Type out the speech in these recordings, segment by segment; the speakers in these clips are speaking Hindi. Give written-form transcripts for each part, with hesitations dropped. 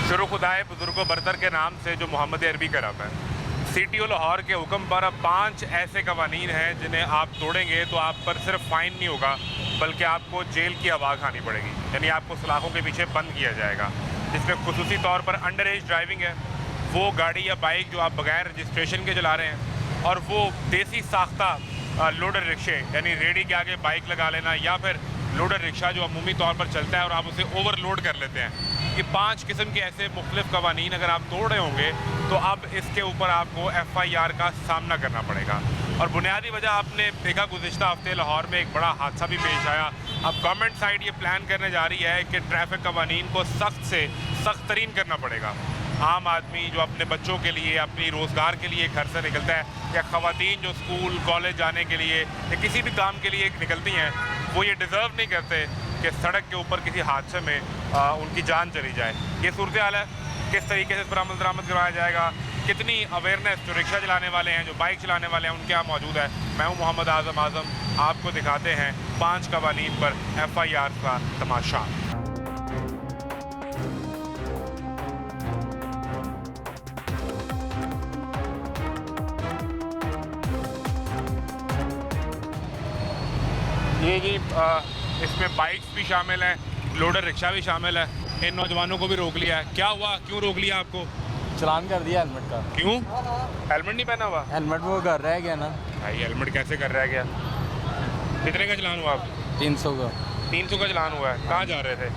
शुरू खुदाए बुजुर्गो बरतर के नाम से जो मोहम्मद अरबी का रब है। CTO लाहौर के हुक्म पर अब 5 ऐसे कवानीन हैं जिन्हें आप तोड़ेंगे तो आप पर सिर्फ फ़ाइन नहीं होगा बल्कि आपको जेल की हवा खानी पड़ेगी, यानी आपको सलाखों के पीछे बंद किया जाएगा। जिसमें खुसूसी तौर पर अंडर एज ड्राइविंग है, वो गाड़ी या बाइक जो आप बगैर रजिस्ट्रेशन के चला रहे हैं, और वो देसी साख्ता लोडर रिक्शे यानी रेडी के आगे बाइक लगा लेना, या फिर लोडर रिक्शा जो अमूमी तौर पर चलता है और आप उसे ओवरलोड कर लेते हैं। ये 5 किस्म के ऐसे मुख्तलिफ कवानीन अगर आप तोड़ रहे होंगे तो अब इसके ऊपर आपको FIR का सामना करना पड़ेगा। और बुनियादी वजह आपने देखा, गुज़िश्ता हफ्ते लाहौर में एक बड़ा हादसा भी पेश आया। अब गवर्नमेंट साइड ये प्लान करने जा रही है कि ट्रैफिक कवानीन को सख्त से सख्त तरीन करना पड़ेगा। आम आदमी जो अपने बच्चों के लिए, अपनी रोज़गार के लिए घर से निकलता है, या ख़वातीन जो स्कूल कॉलेज जाने के लिए या किसी भी काम के लिए निकलती हैं, वो ये डिज़र्व नहीं करते कि सड़क के ऊपर किसी हादसे में उनकी जान चली जाए। ये सूरत हाल है। किस तरीके से इस पर अमल दरामद करवाया जाएगा, कितनी अवेयरनेस जो रिक्शा चलाने वाले हैं, जो बाइक चलाने वाले हैं, उनके यहाँ मौजूद है। मैं हूँ मोहम्मद आज़म, आपको दिखाते हैं 5 कवानीन पर FIR का तमाशा। ये जी इसमें बाइक्स भी शामिल हैं, लोडर रिक्शा भी शामिल है। इन नौजवानों को भी रोक लिया है। क्या हुआ, क्यों रोक लिया आपको? चलान कर दिया हेलमेट का। क्यों? हेलमेट नहीं पहना हुआ? हेलमेट वो कर रह गया ना भाई, हेलमेट कैसे कर रहा है क्या? कितने का चलान हुआ आप? 300 का। 300 का चलान हुआ है। कहाँ जा रहे थे?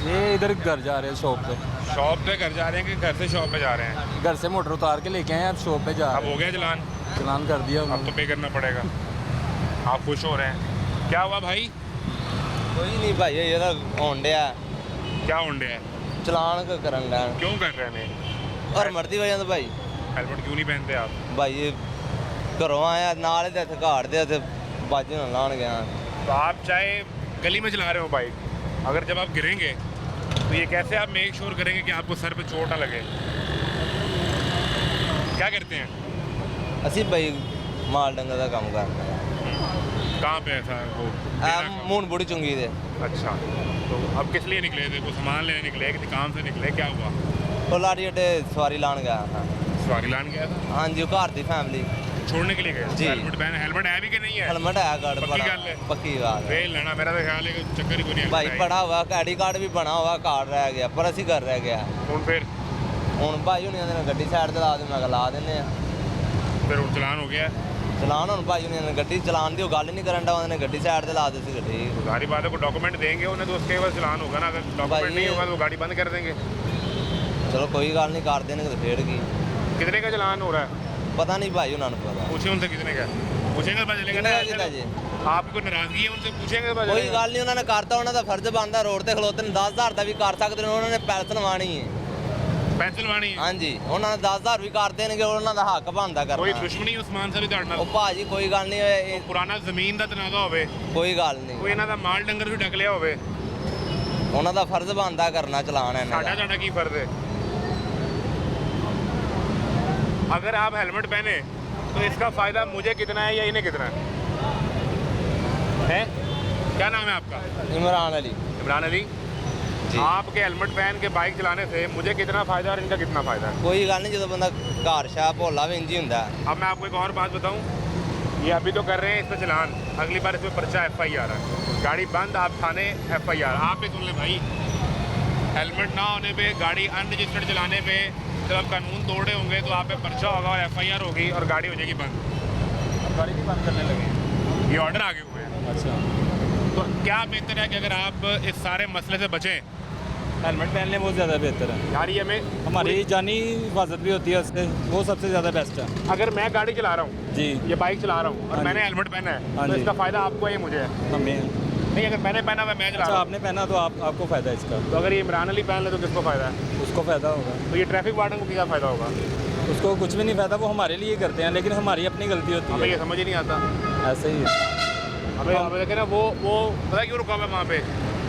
ये इधर घर जा रहे हैं, शॉप पे। शॉप पे घर जा रहे हैं कि घर से शॉप पे जा रहे हैं? घर से मोटर उतार के लेके आए, अब शॉप पे जा अब रहे हो गया चलान? चलान कर दिया अब तो पे करना पड़ेगा। आप खुश हो रहे हैं? क्या हुआ भाई? कोई नहीं भाई, ये तो होंडे है। क्या होंडे है? चलान करन लैन। क्यों कर रहे हैं? और मरती वजह तो भाई हेलमेट क्यों नहीं पहनते आप? भाई ये घरों आया नाल दे घाट दे बाजू ना लान गया। तो आप चाहे गली में चला रहे हो बाइक, अगर जब आप गिरेंगे तो ये कैसे आप मेक श्योर करेंगे कि आपको सर पे चोट ना लगे? क्या करते हैं? असी भाई माल डंगर का काम करना है। कहाँ पे ऐसा वो? मून बुढ़ी चुंगी दे। अच्छा, तो अब किस लिए निकले थे? वो सामान लेने निकले, किसी काम से निकले, क्या हुआ? तो लाड़ी अड्डे सवारी लान गया था। सवारी लान गया था? हाँ जी, घर की फैमिली छोड़ने के लिए गए जी। हेलमेट पहने? हेलमेट है भी कि नहीं है? हेलमेट है गाड़ पक्की गल है? पक्की बात है लेना, मेरा तो ख्याल है कि चक्कर ही कोई नहीं भाई। पड़ा हुआ आईडी कार्ड भी बना हुआ, कार्ड रह गया पर असी घर रह गया। फिर ਹੁਣ ਭਾਈ ਹੁਣੀਆਂ ਨੇ ਗੱਡੀ ਸਾਈਡ ਤੇ ਲਾ ਦੇ, ਮੈਂ ਕਿਹਾ ਲਾ ਦਿੰਦੇ ਆ। फिर वो चलान हो गया? ਚਲਾਨ ਹੁਣ ਭਾਈ ਹੁਣੀਆਂ ਨੇ ਗੱਡੀ ਚਲਾਨ ਦੀ ਉਹ ਗੱਲ ਨਹੀਂ ਕਰਨ ਦਾ, ਉਹਨਾਂ ਨੇ ਗੱਡੀ साइड ਤੇ ला दी सी ਗੱਡੀ। सारी बात है, को डॉक्यूमेंट देंगे उन्हें तो उसके बाद चलान होगा ना। अगर डॉक्यूमेंट नहीं होगा तो वो गाड़ी बंद कर देंगे। चलो कोई गल नहीं, कर देंगे तो फिर की। कितने का चलान हो रहा है? पता नहीं भाई, उन्होंने पता। पूछे उनसे कितने का? पूछेंगे तो पता चलेगा ना। कितना जी? आपको नाराजगी है उनसे? पूछेंगे तो पता कोई चलेगा। गल नहीं, उन्होंने करता, उन्होंने फर्ज बनता। रोड ते खलोते 10,000 का भी कर सकते, उन्होंने पैसे लवानी है। पेंसिलवानी है? हाँ जी, उन्होंने 10,000 भी कर देंगे, उन्होंने हक बनता करना। कोई दुश्मनी उस्मान से भी ਤੁਹਾਡੇ ਨਾਲ? ਉਹ ਭਾਜੀ ਕੋਈ ਗੱਲ ਨਹੀਂ, ਪੁਰਾਣਾ ਜ਼ਮੀਨ ਦਾ ਤਨਾਜ਼ਾ ਹੋਵੇ, ਕੋਈ ਗੱਲ ਨਹੀਂ, ਕੋਈ ਇਹਨਾਂ ਦਾ ਮਾਲ ਡੰਗਰ ਵੀ ਡਕ ਲਿਆ ਹੋਵੇ, ਉਹਨਾਂ ਦਾ ਫਰਜ਼ ਬਣਦਾ ਕਰਨਾ ਚਲਾਨ ਇਹਨਾਂ ਸਾਡਾ ਦਾ। ਤੁਹਾਡਾ ਕੀ ਫਰਜ਼ है? अगर आप हेलमेट पहने तो इसका फ़ायदा मुझे कितना है या इन्हें कितना है? क्या नाम है आपका? इमरान अली। इमरान अली जी। आपके हेलमेट पहन के बाइक चलाने से मुझे कितना फ़ायदा और इनका कितना फ़ायदा है? कोई गल नहीं, जो बंदा घर शाह भोला भी इंज ही होंदा है। अब मैं आपको एक और बात बताऊं, ये अभी तो कर रहे हैं इस पर चलान, अगली बार इस पर पर्चा FIR है, गाड़ी बंद, आप थाने FIR। आप भी सुन ले भाई, हेलमेट ना होने पे, गाड़ी अनरजिस्टर्ड चलाने पे जब आप कानून तोड़े होंगे तो आप पे पर्चा होगा और FIR होगी और गाड़ी हो जाएगी बंद। गाड़ी भी बंद करने लगे, ये ऑर्डर आगे हुए हैं। अच्छा, तो क्या बेहतर है कि अगर आप इस सारे मसले से बचें? हेलमेट पहनने बहुत ज़्यादा बेहतर है। यार ये हमें हमारी जानी हिफाजत भी होती है उससे, वो सबसे ज़्यादा बेस्ट है। अगर मैं गाड़ी चला रहा हूँ, जी, ये बाइक चला रहा हूँ और हाँ मैंने जी। हेलमेट पहना है, हाँ तो जी। इसका फ़ायदा आपको है या मुझे है? हमें। नहीं, अगर मैंने पहना हुआ मैं चला अच्छा, रहा हूँ, आपने पहना तो आपको फ़ायदा है इसका। तो अगर ये इमरान अली पहन ले तो किसको फ़ायदा है? उसको फ़ायदा होगा। तो ये ट्रैफिक वार्डन को क्या फ़ायदा होगा? उसको कुछ भी नहीं फ़ायदा, वो हमारे लिए करते हैं, लेकिन हमारी अपनी गलती होती हमें है। ये समझ ही नहीं आता। ऐसे ही है। हमें देखे ना, वो पता है क्यों रुका हुआ है वहाँ पे?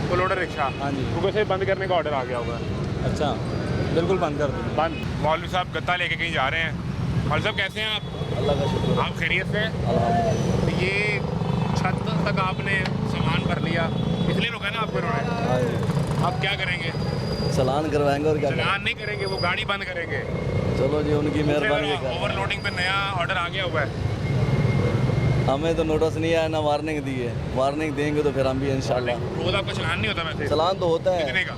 वो लोडर रिक्शा, हाँ जी। वो कैसे बंद करने का ऑर्डर आ गया होगा। अच्छा, बिल्कुल बंद कर दो। बंद। मौलवी साहब गत्ता लेके कहीं जा रहे हैं। मौलवी साहब कैसे हैं आप? अल्लाह का शुक्र। आप खैरियत से हैं? तो ये छत तक आपने सामान भर लिया, इसलिए रुका ना आपको इन्होंने। हाँ जी, आप क्या करेंगे? चलान करवाएंगे और क्या चलान नहीं करेंगे, वो गाड़ी बंद करेंगे। चलो जी, उनकी मेहरबानी। ओवरलोडिंग पे नया ऑर्डर आ गया हुआ है। हमें तो नोटिस नहीं आया, ना वार्निंग दी है। वार्निंग देंगे तो फिर हम भी इंशाल्लाह। रोज आपका चलान नहीं होता वैसे? चलान तो होता है, कितने का?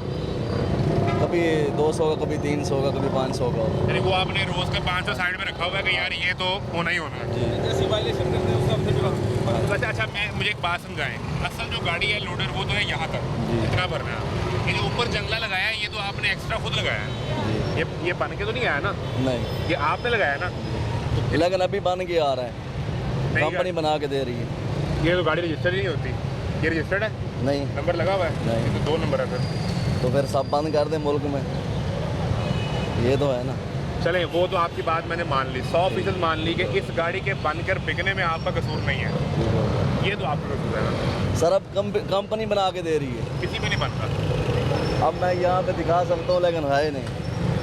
कभी 200 का, कभी 300 का, कभी 500 का। यानी वो आपने रोज का 500 साइड में रखा हुआ है कि यार ये तो होना ही होना है। जी, जैसी वायलेशन करते हैं उसका हमसे भी अच्छा अच्छा, मुझे एक बात समझाएं। असल जो गाड़ी है लोडर वो तो है यहाँ तक, इतना भरना है। ये जो ऊपर जंगला लगाया है ये तो आपने एक्स्ट्रा खुद लगाया है। जी। ये बन के तो नहीं आया ना? नहीं, ये आपने लगाया ना? लेकिन अभी बन के आ रहा है, नहीं कंपनी बना के दे रही है। ये तो गाड़ी रजिस्टर ही नहीं होती। ये रजिस्टर्ड है, नहीं नंबर लगा हुआ है? नहीं। ये तो 2 नंबर है तो फिर सब बंद कर दें मुल्क में, ये तो है ना। चलें, वो तो आपकी बात मैंने मान ली, 100% मान ली कि इस गाड़ी के बनकर बिकने में आपका कसूर नहीं है। ये तो आपका कसूर है ना। सर अब कंपनी बना के दे रही है, किसी पे नहीं बनता। अब मैं यहाँ पे दिखा सकता हूँ लेकिन है नहीं।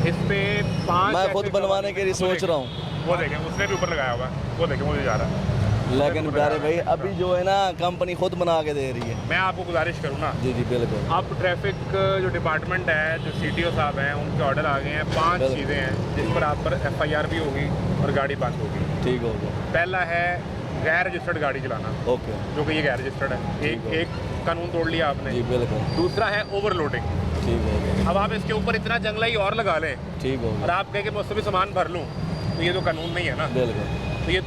इस पे 5 मैं खुद बनवाने के लिए सोच रहा हूँ, वो देखें, उसने भी ऊपर लगाया हुआ है, वो देखें, मुझे जा रहा है। लेकिन प्यारे भाई अभी जो है ना कंपनी खुद बना के दे रही है। मैं आपको गुजारिश करूँ ना, जी जी बिल्कुल। अब ट्रैफिक जो डिपार्टमेंट है, जो CTO साहब हैं, उनके ऑर्डर आ गए हैं। 5 बिल्कुल। चीज़ें हैं जिस पर आप पर FIR भी होगी और गाड़ी बंद होगी। ठीक हो गया। पहला है गैर रजिस्टर्ड गाड़ी चलाना, ओके, जो कि ये गैर रजिस्टर्ड है। एक कानून तोड़ लिया आपने। जी बिल्कुल। दूसरा है ओवरलोडिंग। ठीक हो गया, अब आप इसके ऊपर इतना जंगला ही और लगा लें ठीक हो और गया, आप कहें कि मैं उससे भी सामान भर लूँ, तो ये तो कानून नहीं है ना। बिल्कुल तो ये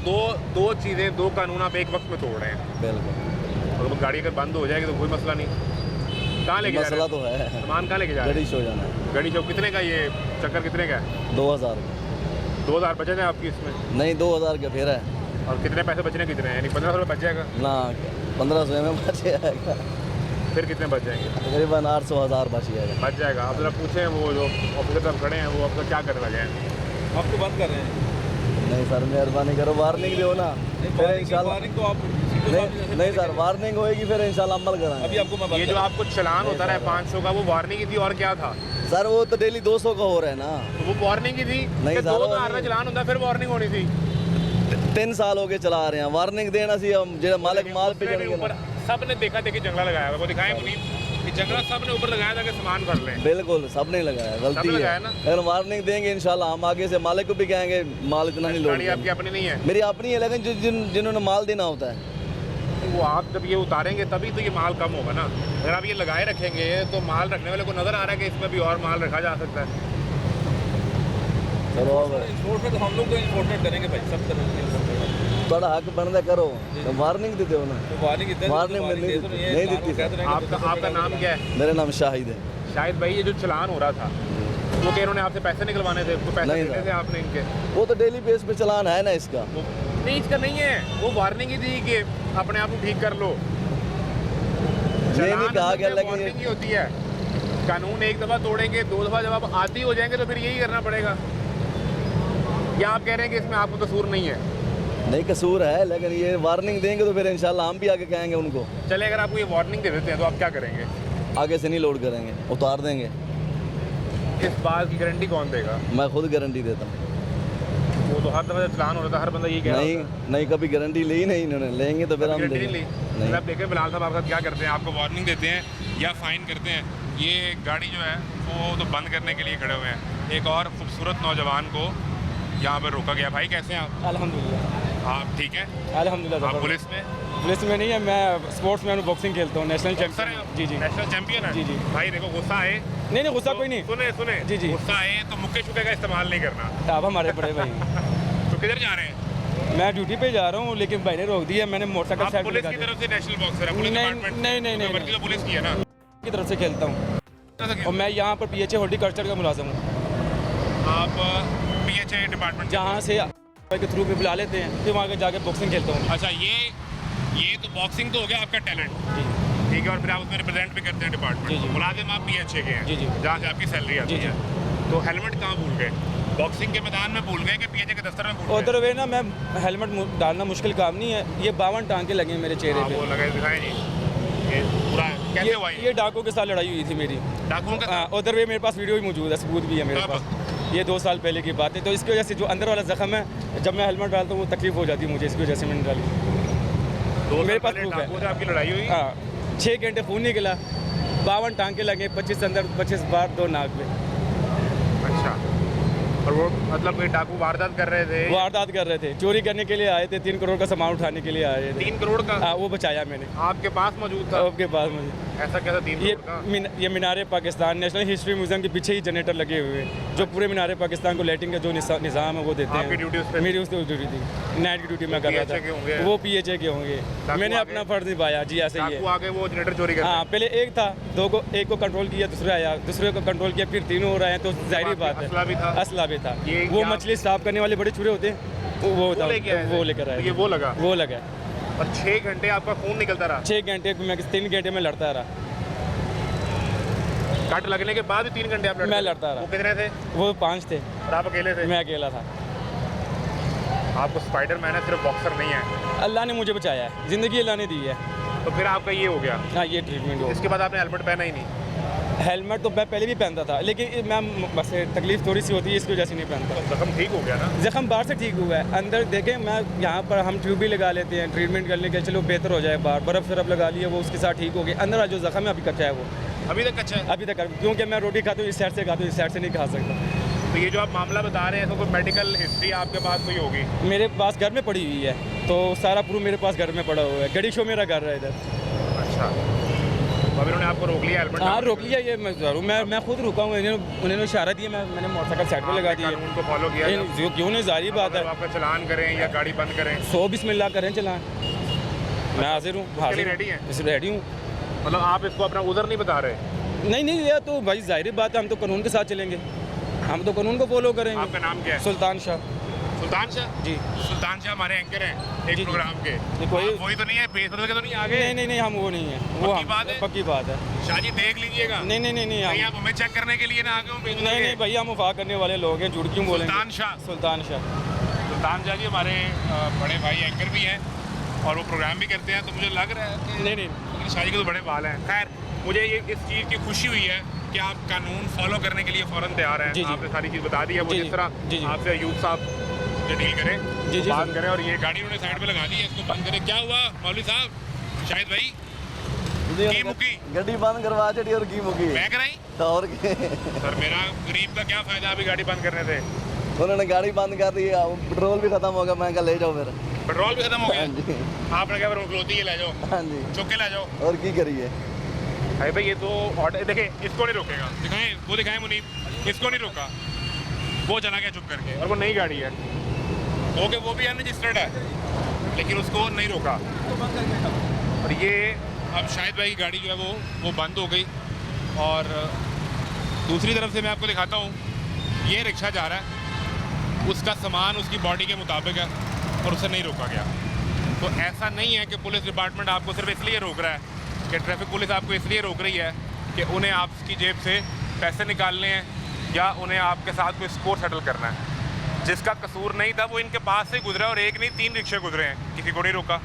दो चीज़ें, 2 कानून आप एक वक्त में तोड़ रहे हैं। बिल्कुल। और गाड़ी अगर बंद हो जाएगी तो कोई मसला नहीं। कहाँ लेके जा रहे मसला हैं? तो है, सामान कहाँ लेके जा रहे गड़ी शो जाना है। हैं? गड़ी चौक कितने का ये चक्कर कितने का है? 2000 2000 बचे हैं आपकी इसमें? नहीं 2000 का फिर है और कितने पैसे बचने कितने हैं? यानी 1500 रुपये बच जाएगा। ना, 1500 में बच जाएगा, फिर कितने बच जाएंगे? तकरीबन 800-1000 बच जाएगा। बच जाएगा। आप जरा पूछें वो जो ऑफिसर साहब खड़े हैं, वो आपका क्या करने लगे हैं? आपको बंद कर रहे हैं। नहीं सर, मेहरबानी करो, वार्निंग दो ना, फिर इंशाल्लाह। वार्निंग तो आप नहीं सर, वार्निंग होएगी फिर इंशाल्लाह अमल अभी कराएंगे। आपको मैं ये जो आपको चलान होता रहा है 500 का, वो वार्निंग ही थी और क्या था? सर वो तो डेली 200 का हो रहा है ना। तो वो वार्निंग ही थी नहीं कि सर, 2000 वो का चलान होता फिर वार्निंग होनी थी। 3 साल हो गए चला रहे हैं, वार्निंग देना सी हम जो मालिक माल पे उसने भी चढ़ ऊपर गया। सब ने देखा देखी जंगला लगाया हुआ, वो दिखाएं मुनीर कि जंगला सब ने ऊपर लगाया था कि सामान भर लें। बिल्कुल सबने लगाया, गलती सबने है। लगाया ना। अगर वार्निंग देंगे इंशाल्लाह हम आगे से मालिक को भी कहेंगे माल इतना नहीं गाड़ी लोड। आपकी अपनी नहीं है, मेरी अपनी है, लेकिन जिन्होंने माल देना होता है। वो आप जब ये उतारेंगे तभी तो ये माल कम होगा ना। अगर आप ये लगाए रखेंगे तो माल रखने वाले को नजर आ रहा है कि इसमें भी और माल रखा जा सकता है। चलो अब इन्फोर्समेंट हम लोग तो इन्फोर्समेंट करेंगे भाई, सब तरह की enforcement। थोड़ा हक बनता करो, तो वार्निंग दे दो ना। तो वार्निंग इतने वार्निंग में नहीं देती सर। आपका नाम क्या है? मेरा नाम शाहिद है। शायद भाई ये जो चलान हो रहा था वो कह इन्होंने आपसे पैसे निकलवाने थे, तो पैसे नहीं देने सर। थे आपने इनके? वो तो डेली बेस पे चलान है ना इसका। वो नहीं, इसका नहीं है, वो वार्निंग ही थी कि अपने आप को ठीक कर लो। ये नहीं कहा गया, लेकिन वार्निंग ही होती है। कानून एक दफ़ा तोड़ेंगे, 2 दफ़ा जब आप आदी हो जाएंगे तो फिर यही करना पड़ेगा। या आप कह रहे हैं कि इसमें आपको कसूर नहीं है? नहीं कसूर है, लेकिन ये वार्निंग देंगे तो फिर इंशाल्लाह हम भी आगे कहेंगे उनको। चले, अगर आपको ये वार्निंग दे देते हैं तो आप क्या करेंगे? आगे से नहीं लोड करेंगे, उतार देंगे। इस बात की गारंटी कौन देगा? मैं खुद गारंटी देता हूँ। वो तो हर दफ़ा जब चलान हो रहा था हर बंदा यही कह रहा नहीं होता नहीं, कभी गारंटी ली नहीं इन्होंने, लेंगे तो फिर है। हम गारंटी देंगे। नहीं ली। नहीं। आप देखें बिलाल साहब आपके साथ क्या करते हैं, आपको वार्निंग देते हैं या फ़ाइन करते हैं। ये गाड़ी जो है वो तो बंद करने के लिए खड़े हुए हैं। एक और खूबसूरत नौजवान को यहाँ पर रोका गया। भाई कैसे हैं आप? अल्हम्दुलिल्लाह, आप ठीक हैं? अल्हम्दुलिल्लाह। आप पुलिस में? पुलिस में नहीं है, मैं स्पोर्ट्स में बॉक्सिंग खेलता हूँ, नेशनल सर चैंपियन। जी जी नेशनल चैंपियन है? जी, जी। भाई देखो, गुस्सा आए नहीं नहीं, गुस्सा तो- कोई नहीं। सुने सुने जी, जी। गुस्सा आए तो मुक्के शुक्के का इस्तेमाल नहीं करना। आप हमारे बड़े भाई। तो किधर जा रहे हैं? मैं ड्यूटी पे जा रहा हूँ, लेकिन भाई ने रोक दिया। मैंने मोटरसाइकिल आप साइड पुलिस पे की लगा तरफ से नेशनल बॉक्सर है? पुलिस नहीं, डिपार्टमेंट नहीं, नहीं, नहीं, वर्दी तो पुलिस की है ना? की तरफ से खेलता हूँ, और मैं यहाँ पर PHA हॉर्टिकल्चर का मुलाजिम हूँ। आप PHA डिपार्टमेंट जहाँ से के थ्रू भी बुला लेते हैं, फिर वहाँ जाके बॉक्सिंग खेलता हूँ। अच्छा, ये तो बॉक्सिंग तो हो गया आपका टैलेंट, जी ठीक है, और फिर आप उसमें रिप्रेजेंट भी करते हैं जी, डिपार्टमेंट। जी। मुलाजिम आप PHA के हैं, जी, जी। जहाँ से आपकी सैलरी आती जी, है। तो हेलमेट कहाँ भूल गए? बॉक्सिंग के मैदान में भूल गए कि PHA के दफ्तर में भूल गए? उधर वे ना, मैं हेलमेट डालना मुश्किल काम नहीं है। ये 52 टांके लगे हैं मेरे चेहरे हाँ, वो पे। लगे दिखाए नहीं। ये पूरा कैसे हुआ ये डाकुओं के साथ लड़ाई हुई थी मेरी। डाकुओं का हाँ, उधर भी मेरे पास वीडियो भी मौजूद है, सबूत भी है मेरे कब? पास। ये 2 साल पहले की बात है। तो इसकी वजह से जो अंदर वाला जख्म है, जब मैं हेलमेट डालता हूँ वो तकलीफ हो जाती है मुझे, इसकी वजह से मैंने डाली। मेरे मेरे पास पास proof है। डाकुओं से आपकी लड़ाई हुई? हाँ, 6 घंटे खून निकला, 52 टांके लगे, 25 अंदर, 25 बाहर, 2 नाक पे। अच्छा, और वो मतलब कोई डाकू वारदात कर रहे थे? वारदात कर रहे थे, चोरी करने के लिए आए थे, 3 करोड़ का सामान उठाने के लिए आए थे। 3 करोड़ का? हाँ, वो बचाया मैंने। आपके पास मौजूद था? आपके पास मुझे ऐसा कैसा 3 ये करोड़ का? ये मीनार पाकिस्तान नेशनल हिस्ट्री म्यूजियम के पीछे ही जनरेटर लगे हुए हैं, जो पूरे मीनार पाकिस्तान को लाइटिंग का जो निज़ाम है वो देते आपकी हैं। ड्यूटी उस पे? मेरी उस पर ड्यूटी थी, नाइट की ड्यूटी मैं कर PHA के रहा होंगे? था। वो PHA के होंगे। मैंने आगे? अपना फर्ज निभाया जी, ऐसे ही डाकू है। आगे वो जनरेटर चोरी कर हाँ, पहले एक था, एक को कंट्रोल किया, दूसरा आया, दूसरे को कंट्रोल किया, फिर 3 हो रहे हैं, तो जाहिर बात है असला भी था? असला भी था। ये वो क्या- मछली साफ करने वाले बड़े छुरे होते हैं, वो होता वो लेकर आए। ये वो लगा? वो लगा। और 6 घंटे आपका खून निकलता रहा? 6 घंटे मैं 3 घंटे में लड़ता रहा। कट लगने के बाद भी 3 घंटे आप लड़ते मैं थे? लड़ता रहा। वो कितने थे? वो 5 थे, और आप अकेले थे? मैं अकेला था। आपको स्पाइडरमैन है, सिर्फ बॉक्सर नहीं है। अल्लाह ने मुझे बचाया है, ज़िंदगी अल्लाह ने दी है। तो फिर आपका ये हो गया? हाँ, ये ट्रीटमेंट हो। इसके बाद आपने हेलमेट पहना ही नहीं? हेलमेट तो मैं पहले भी पहनता था, लेकिन मैं बस तकलीफ थोड़ी सी होती है, इसकी वजह से नहीं पहनता। तो जख्म ठीक हो गया ना? जख्म बाहर से ठीक हुआ है, अंदर देखें मैं यहाँ पर हम ट्यूब भी लगा लेते हैं ट्रीटमेंट करने के, चलो बेहतर हो जाए, बाहर बर्फ़ शरफ लगा लिया, वो उसके साथ ठीक हो गया। अंदर जो जख्म है अभी कच्चा है, वो अभी तक अच्छा है? अभी तक, क्योंकि मैं रोटी खाता हूँ इस साइड से खाता हूँ, इस साइड से नहीं खा सकता। तो ये जो आप मामला बता रहे हैं, तो कोई मेडिकल हिस्ट्री आपके पास कोई होगी? मेरे पास घर में पड़ी हुई है, तो सारा प्रूफ मेरे पास घर में पड़ा हुआ है। गड़ी शो मेरा घर है इधर। अच्छा, तो अभी उन्होंने आपको रोक लिया हेलमेट? हाँ, रोक लिया। ये मैं ज़रूर मैं खुद रुका हूँ, उन्होंने इशारा दिया, मैंने मोटरसाइकिल साइड पे लगा दी है। कानून को फॉलो किया? क्यों नहीं, जारी बात है। अब आपका चलान करें या गाड़ी बंद करें? 100 बिस्मिल्लाह करें चलान, मैं हाजिर हूँ, हाजिर रेडी हैं? रेडी हूँ। मतलब आप इसको अपना उधर नहीं बता रहे? नहीं, ये तो भाई जाहिर बात है, हम तो कानून के साथ चलेंगे, हम तो कानून को फॉलो करेंगे। आपका नाम क्या है? सुल्तान शाह। सुल्तान शाह जी। सुल्तान शाह हमारे एंकर हैं एक जी। प्रोग्राम के। कोई आप वही तो नहीं है, फेसबुक के तो नहीं आगे? नहीं, हम वो नहीं है, वो पक्की हम बात है? पक्की बात है। शाह जी देख लीजिएगा। नहीं, कहीं हम आप हमें चेक करने के लिए ना आगे हो Facebook नहीं के? भैया, हम वफा करने वाले लोग हैं, झूठ क्यों बोलेंगे। सुल्तान शाह। सुल्तान शाह सुल्तान शाह जी हमारे बड़े भाई एंकर भी हैं और वो प्रोग्राम भी करते हैं, तो मुझे लग रहा है कि नहीं लेकिन शाह जी के तो बड़े बाल हैं। खैर, मुझे ये इस चीज़ की खुशी हुई है कि आप कानून फॉलो करने के लिए फ़ौरन तैयार हैं। जी। आपने सारी चीज़ बता दी है। वो जी, जिस तरह जी। आपसे अयूब साहब से डील करें, जी, बात सर। करें, और ये गाड़ी उन्होंने साइड पे लगा दी है, इसको बंद करें। क्या हुआ मौलवी साहब, शाहिद भाई? की मुकी? गड्डी बंद करवा चढ़ी और की मुकी मैं कराई? तो और के सर मेरा गरीब का क्या फ़ायदा अभी गाड़ी बंद करने से? उन्होंने गाड़ी बंद कर दी, पेट्रोल भी खत्म हो गया। मैं कहा ले जाओ फिर। पेट्रोल भी खत्म हो हाँ गया? जी, आपने क्या रोकलोती है, ले जाओ, हाँ जी, चुक के ले जाओ। और की करिए। अरे भाई ये तो ऑर्डर देखें, इसको नहीं रोकेगा। दिखाएं, वो दिखाएं मुनीब, इसको नहीं रोका, वो चला गया चुप करके, और वो नई गाड़ी है। ओके, वो भी अनरजिस्टर्ड है, लेकिन उसको नहीं रोका। और ये अब शाहिद भाई की गाड़ी जो है वो बंद हो गई। और दूसरी तरफ से मैं आपको दिखाता हूँ, ये रिक्शा जा रहा है, उसका सामान उसकी बॉडी के मुताबिक है और उसे नहीं रोका गया। तो ऐसा नहीं है कि पुलिस डिपार्टमेंट आपको सिर्फ इसलिए रोक रहा है, कि ट्रैफिक पुलिस आपको इसलिए रोक रही है कि उन्हें आपकी जेब से पैसे निकालने हैं या उन्हें आपके साथ कोई स्कोर सेटल करना है। जिसका कसूर नहीं था वो इनके पास से गुजरा, और एक नहीं 3 रिक्शे गुजरे हैं, किसी को नहीं रोका।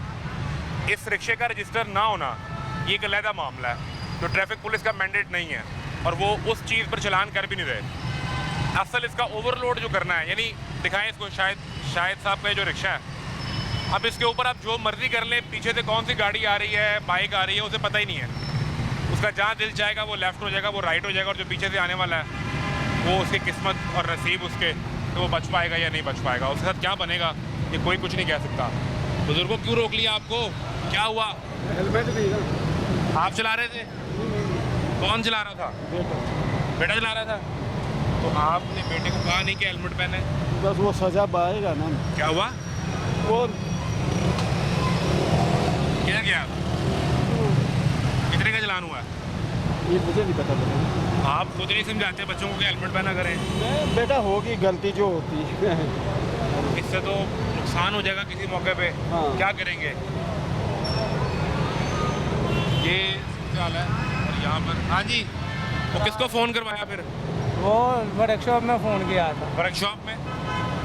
इस रिक्शे का रजिस्टर ना होना ये एक अलहदा मामला है, जो ट्रैफिक पुलिस का मैंडेट नहीं है, और वो उस चीज़ पर चलान कर भी नहीं रहे। असल इसका ओवरलोड जो करना है, यानी दिखाएं इसको, शायद साहब का जो रिक्शा है, अब इसके ऊपर आप जो मर्जी कर लें, पीछे से कौन सी गाड़ी आ रही है, बाइक आ रही है, उसे पता ही नहीं है। उसका जहाँ दिल चाहेगा वो लेफ़्ट हो जाएगा, वो राइट हो जाएगा, और जो पीछे से आने वाला है वो उसकी किस्मत और नसीब उसके, तो वो बच पाएगा या नहीं बच पाएगा, उसके साथ क्या बनेगा ये कोई कुछ नहीं कह सकता। बुजुर्गों क्यों रोक लिया आपको, क्या हुआ? हेलमेट नहीं ना। आप चला रहे थे? कौन चला रहा था? बेटा चला रहा था। तो आपने बेटे को कहा नहीं कि हेलमेट पहने? बस वो सजा पाएगा ना। क्या हुआ? वो क्या किया? कितने का चलान हुआ? ये मुझे नहीं पता लगा। आप खुद नहीं समझाते बच्चों को कि हेलमेट पहना करें? बेटा होगी गलती जो होती है। इससे तो नुकसान हो जाएगा किसी मौके पे। हाँ। क्या करेंगे? ये हाल है। और यहाँ पर हाँ जी, तो किसको फ़ोन करवाया फिर? वो वर्कशॉप में फ़ोन किया था। वर्कशॉप में?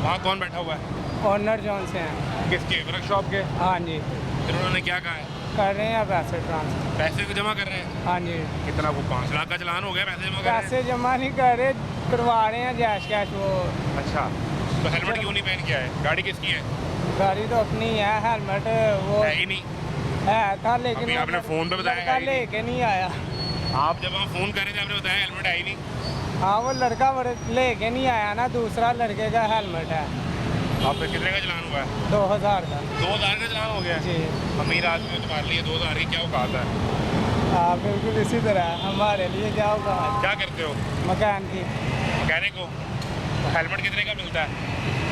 वहाँ कौन बैठा हुआ है? ऑनर जॉन से हैं। किसके? वर्कशॉप के? हाँ जी। फिर उन्होंने क्या कहा है? कर रहे हैं पैसे ट्रांसफर। पैसे को जमा कर रहे हैं? हाँ जी। कितना वो 5 लाख का चलान हो गया, पैसे जमा कर रहे पैसे जमा नहीं कर रहे, करवा रहे हैं जैश कैश वो। हैं? अच्छा, तो हेलमेट क्यों नहीं पहन के आए? गाड़ी किसकी है? गाड़ी तो अपनी है, हेलमेट वो है ही नहीं। है था लेकिन अभी वो आपने फ़ोन पे बताया लड़का है ही नहीं। लेके नहीं आया। आप जब हम फ़ोन कर रहे थे आपने बताया हेलमेट है ही नहीं। हाँ वो लड़का लेके नहीं आया ना, दूसरा लड़के का हेलमेट है। आप पे कितने का चलान हुआ है? 2000 का। 2000 का चलान हो गया है? जी अमीर आदमी तो तुम्हारे लिए 2000 की क्या औकात है? हाँ बिल्कुल इसी तरह हमारे लिए क्या होगा। क्या करते हो? मकान की मैकेनिक को हेलमेट कितने का मिलता है?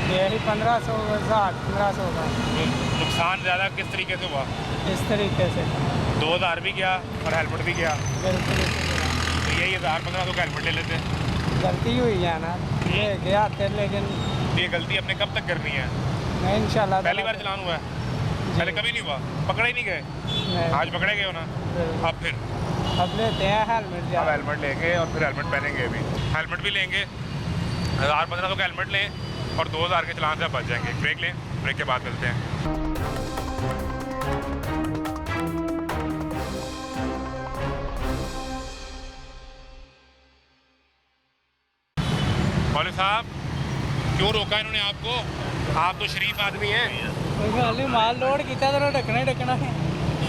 यही 1500 1500 का। तो नुकसान ज़्यादा किस तरीके से हुआ? इस तरीके से 2000 भी गया और हेलमेट भी गया, बिल्कुल इसी तरह। तो यही 1000-1500 का हेलमेट ले लेते हैं। गलती हुई है ना, ले गया थे लेकिन ये गलती अपने कब तक करनी है? नहीं इंशाल्लाह। पहली बार चलान हुआ है? पहले कभी नहीं हुआ? पकड़े ही नहीं गए? नहीं, आज पकड़े गए हो ना? अब फिर अब लेते हैं हेलमेट अब ज़्यादा। हेलमेट लेंगे और फिर हेलमेट पहनेंगे भी। हेलमेट भी लेंगे, 1000-1500 का हेलमेट लें और 2000 के चलान से आप बच जाएंगे। ब्रेक लें, ब्रेक के बाद मिलते हैं। मौलवी साहब, क्यों रोका इन्होंने आपको? आप तो शरीफ आदमी हैं। कोई गल नहीं, माल लोड किया तो ढकना ही ढकना है।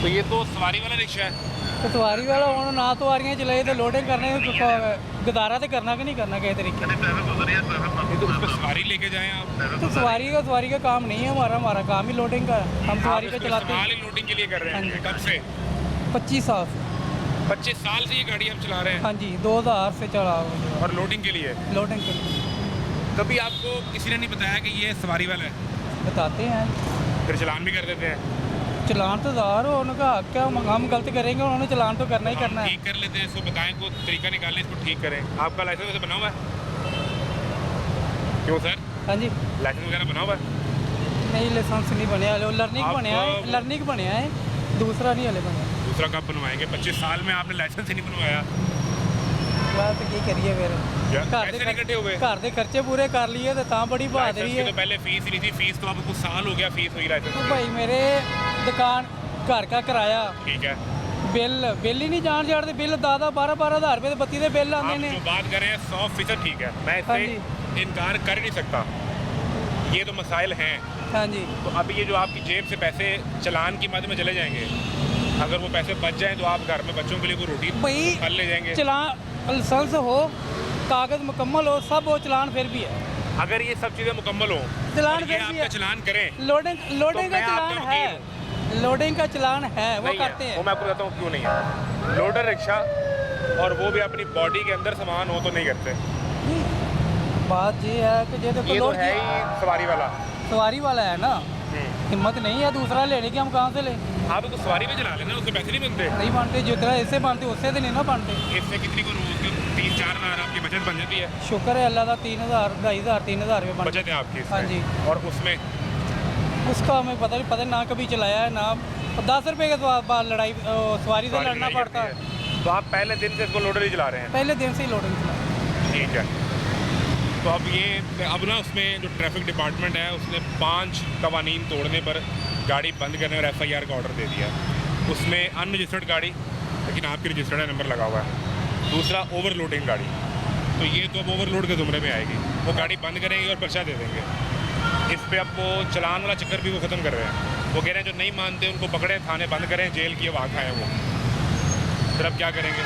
तो ये तो सवारी वाला रिक्शा है। तो सवारी वाला होना ना, सवारियाँ चलाई तो लोडिंग करने गुजारा तो करना कि नहीं करना किसी तरीके। ये तो उसमें सवारी लेके जाएं आप। तो सवारी का काम नहीं है हमारा, हमारा काम ही लोडिंग का है। हम सवारी आप पे इसको चलाते इस्तेमाल हैं ही लोडिंग के लिए कर रहे हाँ हैं। जी। कब से? 25 साल से। 25 साल से ये गाड़ी आप चला रहे हैं हाँ जी, 2000 से चला हुआ है, और लोडिंग के लिए? लोडिंग के लिए। कभी आपको किसी ने नहीं बताया कि ये सवारी वाला है? बताते हैं, फिर चलान भी कर देते हैं। चलान तो ज़ाहिर हो, उनका हक है, हम गलत करेंगे उन्होंने चलान तो करना ही करना हम है। ठीक कर लेते हैं, इसको बताएं, को तरीका निकालें, इसको ठीक करें। आपका लाइसेंस वैसे बना हुआ है? क्यों सर, हाँ जी, लाइसेंस वगैरह बना हुआ है? नहीं लाइसेंस नहीं बनया, लर्निंग आप- बनया है, लर्निंग बनया है, दूसरा नहीं हले बनया। दूसरा कब बनवाएंगे? 25 साल में आपने लाइसेंस ही नहीं बनवाया। बात तो की करिए फिर, क्या घर पैसे नहीं इकट्ठे हो गए? घर के खर्चे पूरे कर लिए तो बड़ी बहादुरी लाइसेंस की है। तो पहले फीस ही नहीं थी, फीस तो अब कुछ साल हो गया फीस हुई लाइसेंस तो की। भाई मेरे दुकान घर का किराया ठीक है, बिल ही नहीं जान जाते, बिल 10-12 हज़ार रुपये बत्ती के बिल आते आप हैं। जो बात कर रहे हैं 100% ठीक है, मैं हाँ इससे इनकार कर ही नहीं सकता। ये तो मसाइल हैं। हाँ जी, तो अभी ये जो आपकी जेब से पैसे चलान की मद में चले जाएंगे, अगर वो पैसे बच जाएं तो आप घर में बच्चों के लिए कोई रोटी भाई फल ले जाएंगे। चलान लाइसेंस हो, कागज़ मुकम्मल हो, सब हो, चलान फिर भी है। अगर ये सब चीज़ें मुकम्मल हो चलान और ये फिर भी आपका है। चलान करें लोडिंग तो का मैं आपका चलान वकील है, लोडिंग का चलान है, वो नहीं है। करते वो हैं। मैं आपको बताता हूँ क्यों नहीं है। लोडर रिक्शा और वो भी अपनी बॉडी के अंदर सामान हो तो नहीं करते। बात ये है कि जैसे ये तो है ही सवारी वाला। सवारी वाला है ना, हिम्मत नहीं है दूसरा लेने की, हम कहाँ से ले? आप तो सवारी पे चला लेना, उससे पैसे नहीं बनते। नहीं बनते, जितना इससे बनते उससे तो नहीं ना बनते। इससे कितनी को रोज के 3-4 हज़ार आपकी बचत बन जाती है। शुक्र है अल्लाह का, 3000 2,500 3,000 रुपये बन। बचत है आपकी इसमें। हाँ जी। और उसमें उसका हमें पता ना कभी चलाया है ना, 10 रुपये के बाद लड़ाई सवारी से सवारी लड़ना नहीं पड़ता करती है। है। तो आप पहले दिन से इसको लोडर ही चला रहे हैं? पहले दिन से ही लोडिंग चला। ठीक है। तो अब ना उसमें जो ट्रैफिक डिपार्टमेंट है उसने 5 कवानीन तोड़ने पर गाड़ी बंद करने और FIR का ऑर्डर दे दिया। उसमें अनरजिस्टर्ड गाड़ी लेकिन आपकी रजिस्टर्ड नंबर लगा हुआ है। दूसरा ओवरलोडिंग गाड़ी, तो ये तो अब ओवरलोड के ज़ुमरे में आएगी। वो गाड़ी बंद करेंगे और पर्चा दे देंगे। इस पे अब वो चलान वाला चक्कर भी वो ख़त्म कर रहे हैं। वो कह रहे हैं जो नहीं मानते उनको पकड़ें, थाने बंद करें, जेल की आवाज़ खाएँ वो। फिर अब क्या करेंगे?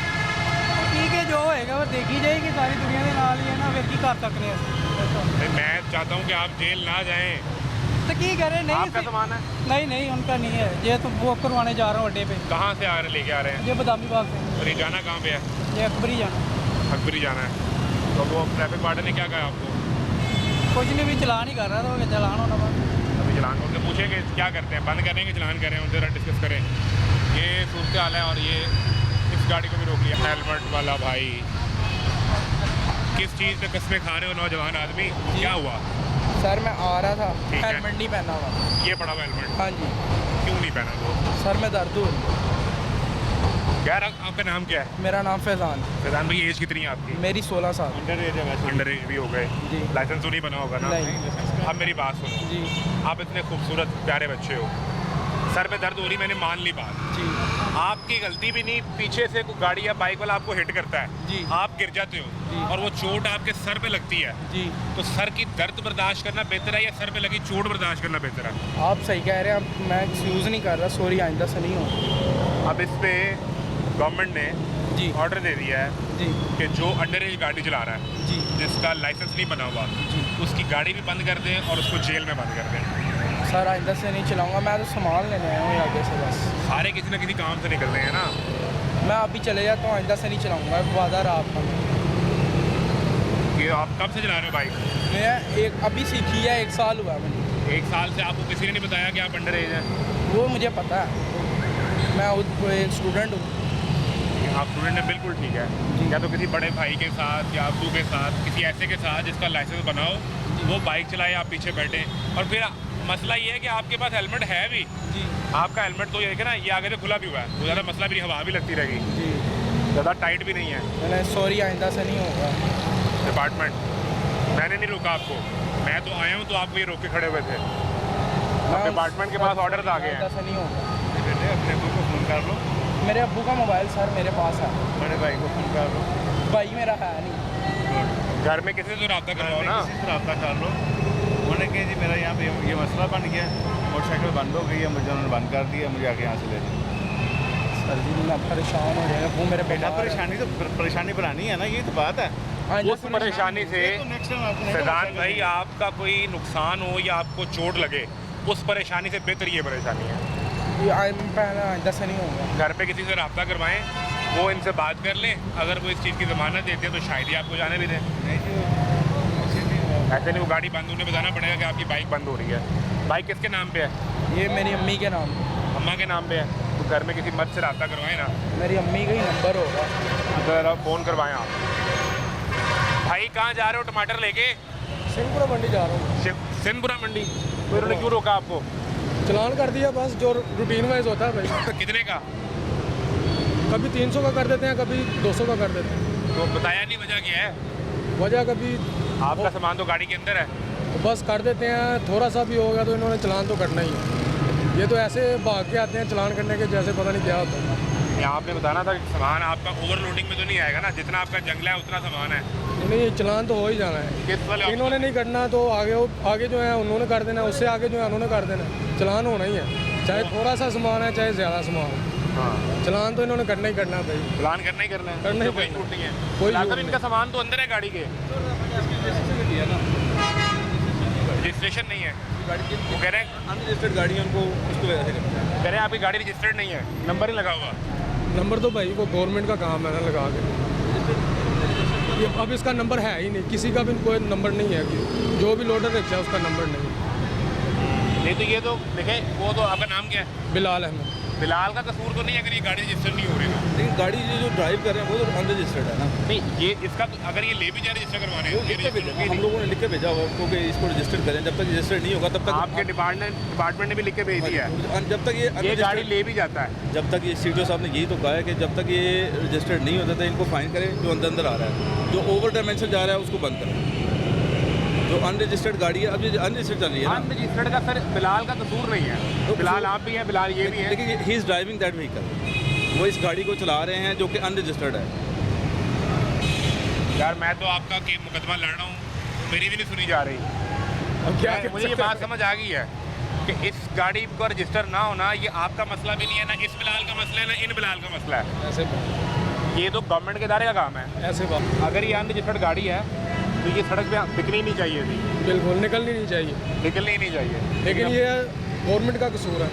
ठीक है, जो होएगा वो देखी जाएगी, सारी दुनिया के नाल ही है ना, फिर की कर सकते हैं। नहीं, मैं चाहता हूँ कि आप जेल ना जाएँ। तो की करें? आपका नहीं सामान है? नहीं उनका नहीं है, ये तो वो करवाने जा रहा हूँ अड्डे पे, कहाँ से आ रहे लेके आ रहे हैं? ये बदामी बाग से, और ये जाना कहाँ पे है? ये अकबरी जाना। अकबरी जाना है। तो वो ट्रैफिक वार्डन ने क्या कहा आपको? कुछ नहीं, भी चलान ही कर रहा था, चलान होना बस। अभी चलान उनसे पूछेंगे क्या करते हैं, बंद करेंगे चलान करें, उनसे ज़रा डिस्कस करें। ये सूरत हाल है। और ये इस गाड़ी को भी रोक लिया। हेलमेट वाला भाई, किस चीज़ पे कस्में खा रहे हो नौजवान आदमी? क्या हुआ? सर मैं आ रहा था, ठीक है। हेलमेट नहीं पहना हुआ। ये पड़ा हुआ हेलमेट हाँ जी, क्यों नहीं पहना? वो सर मैं दर्द हूँ। यार आपका नाम क्या है? मेरा नाम फैज़ान, फैज़ान भाई, एज कितनी है आपकी? मेरी 16 साल। अंडर एज भी हो गए। जी। लाइसेंस तो नहीं बना होगा ना? नहीं। अब मेरी बात सुनो, जी, आप इतने खूबसूरत प्यारे बच्चे हो, सर पे दर्द हो रही, मैंने मान ली बात। जी आपकी गलती भी नहीं, पीछे से कोई गाड़ी या बाइक वाला आपको हिट करता है, जी। आप गिर जाते हो जी। और वो चोट आपके सर पे लगती है, जी तो सर की दर्द बर्दाश्त करना बेहतर है या सर पे लगी चोट बर्दाश्त करना बेहतर है? आप सही कह रहे हैं, अब मैं एक्सक्यूज़ नहीं कर रहा, सॉरी आइंदा से नहीं हो। अब इस पे गवर्नमेंट ने जी ऑर्डर दे दिया है जी कि जो अंडर एज गाड़ी चला रहा है, जी जिसका लाइसेंस नहीं बना हुआ, जी उसकी गाड़ी भी बंद कर दें और उसको जेल में बंद कर दें। सर आइंदा से नहीं चलाऊंगा, मैं तो सामान लेने आया हूँ आगे से बस। सारे किसी ना किसी काम से निकल रहे हैं ना। मैं अभी चले जाता हूँ, आइंदा से नहीं चलाऊंगा, वादा रहा आपका। कि आप कब से चला रहे हो बाइक? मैं एक अभी सीखी है, 1 साल हुआ है मुझे। 1 साल से आपको किसी ने नहीं बताया कि आप अंडर एज हैं? वो मुझे पता है, मैं एक स्टूडेंट हूँ। आप स्टूडेंट हैं, बिल्कुल ठीक है। या तो किसी बड़े भाई के साथ या अब्बू के साथ, किसी ऐसे के साथ जिसका लाइसेंस बनाओ, वो बाइक चलाए, आप पीछे बैठे। और फिर मसला ये है कि आपके पास हेलमेट है भी, जी आपका हेलमेट तो ये है कि ना, ये आगे से खुला भी हुआ है, वो ज़्यादा मसला भी नहीं, हवा भी लगती रहेगी, जी ज़्यादा टाइट भी नहीं है। मैंने सॉरी आइंदा से नहीं होगा। डिपार्टमेंट, मैंने नहीं रोका आपको, मैं तो आया हूँ तो आपको ये रोक के खड़े हुए थे। अब डिपार्टमेंट के पास ऑर्डर आ गए हैं। आइंदा से नहीं होगा। बेटे अपने अब्बू को फ़ोन कर लो, मेरे अब्बू का मोबाइल सर मेरे पास है, बड़े भाई को फ़ोन कर लो, भाई मेरा है नहीं। घर में किसी से रब्ता करवाओ ना। किसी से रब्ता कर लो। उन्होंने कहा जी मेरा यहाँ पे ये मसला बन गया, मोटरसाइकिल बंद हो गई है, मुझे उन्होंने बंद कर दिया, मुझे आके यहाँ से ले जाओ। सर जी मैं परेशान हो जाएगा, वो मेरे बेटा बेटा परेशानी तो परेशानी बनानी है ना, ये तो बात है। उस परेशानी से तो नेक्स्ट टाइम आपको नहीं सैदान परेशानी भाई, आपका कोई नुकसान हो या आपको चोट लगे, उस परेशानी से बेहतर ये परेशानी है। आइंदा से नहीं होगा। घर पे किसी से रब्ता करवाएं, वो इनसे बात कर लें, अगर वो इस चीज़ की ज़मानत देते हैं तो शायद ही आपको जाने भी दें। नहीं जी, ऐसे नहीं होगा। ऐसे नहीं, वो गाड़ी बंद होने बताना पड़ेगा कि आपकी बाइक बंद हो रही है। बाइक किसके नाम पे है? ये मेरी अम्मी के नाम, अम्मा के नाम पे है, तो घर में किसी मर्द से रब्ता करवाएं ना, मेरी अम्मी का ही नंबर होगा। अगर फ़ोन करवाएं आप। भाई कहाँ जा रहे हो टमाटर लेके? सिंहपुरा मंडी जा रहा हूँ। सिंधपुरा मंडी। तो इन्होंने क्यों रोका आपको? चलान कर दिया बस, जो रूटीन वाइज होता है भाई। कितने का? कभी 300 का कर देते हैं, कभी 200 का कर देते हैं। तो बताया नहीं वजह क्या है? वजह कभी आपका सामान तो गाड़ी के अंदर है। तो बस कर देते हैं, थोड़ा सा भी होगा तो इन्होंने चलान तो करना ही है। ये तो ऐसे भाग के आते हैं चलान करने के, जैसे पता नहीं क्या होता है। यहाँ आपने बताना था कि सामान आपका ओवरलोडिंग में तो नहीं आएगा ना, जितना आपका जंगला है उतना सामान है। नहीं, चलान तो हो ही जाना है। किस वाले इन्होंने नहीं करना तो आगे जो है उन्होंने कर देना, उससे आगे जो है उन्होंने कर देना। चलान होना ही है, चाहे थोड़ा सा सामान है चाहे ज़्यादा सामान है, हाँ, चलान तो इन्होंने करना ही करना है भाई। प्लान करना ही करना है, करना ही कोई करना है। छूट नहीं है। कोई लाकर छूट इनका सामान तो अंदर है गाड़ी के, रजिस्ट्रेशन नहीं है। वो कह रहे हैं अनरजिस्टर्ड गाड़ी है, उनको उसको वैसे कह रहे हैं आपकी गाड़ी रजिस्टर्ड नहीं है, नंबर ही लगा हुआ। नंबर तो भाई को गवर्नमेंट का काम है ना लगा के। ये अब इसका नंबर है ही नहीं, किसी का भी कोई नंबर नहीं है कि जो भी लोडर रखा है उसका नंबर नहीं। नहीं तो ये तो देखें, वो तो आपका नाम क्या है? बिलाल अहमद। बिलाल का कसूर तो नहीं है अगर ये गाड़ी रजिस्टर नहीं हो रही तो। लेकिन गाड़ी जो ड्राइव कर रहे हैं वो तो अनरजिस्टर्ड है ना। नहीं, ये इसका तो अगर ये ले भी जाए रजिस्टर करवाने, वो लिख के भेजा, हम लोगों ने लिख के भेजा हुआ आपको कि इसको रजिस्टर करें। जब तक रजिस्टर नहीं होगा तब तक आपके डिपार्टमेंट ने भी लिख के भेज दिया है। जब तक ये ये गाड़ी ले भी जाता है। जब तक ये सीडीओ साहब ने यही तो कहा है कि जब तक ये रजिस्टर्ड नहीं होता था इनको फाइन करें, जो अंदर आ रहा है, जो ओवर डायमेंशन जा रहा है उसको बंद करें। जो अनरजिस्टर्ड गाड़ी है, अब ये अनरजिस्टर्ड चल रही है ना, अनरजिस्टर्ड का सर बिलाल का कसूर नहीं है। तो बिलाल आप भी हैं, बिलाल ये भी है। लेकिन he is driving that vehicle, वो इस गाड़ी को चला रहे हैं जो कि अनरजिस्टर्ड है। यार मैं तो आपका के मुकदमा लड़ रहा हूँ, मेरी भी नहीं सुनी जा रही। अब क्या मुझे ये बात समझ आ गई है कि इस गाड़ी को रजिस्टर ना होना ये आपका मसला भी नहीं है, ना इस बिलाल का मसला है, ना इन बिलाल का मसला है। ऐसे ये तो गवर्नमेंट के इदारे का काम है। ऐसे बात अगर ये अनरजिस्टर्ड गाड़ी है तो ये सड़क पे बिकनी नहीं चाहिए थी, बिल्कुल निकलनी नहीं चाहिए। निकलनी ही नहीं चाहिए। लेकिन ये गवर्नमेंट का कसूर है,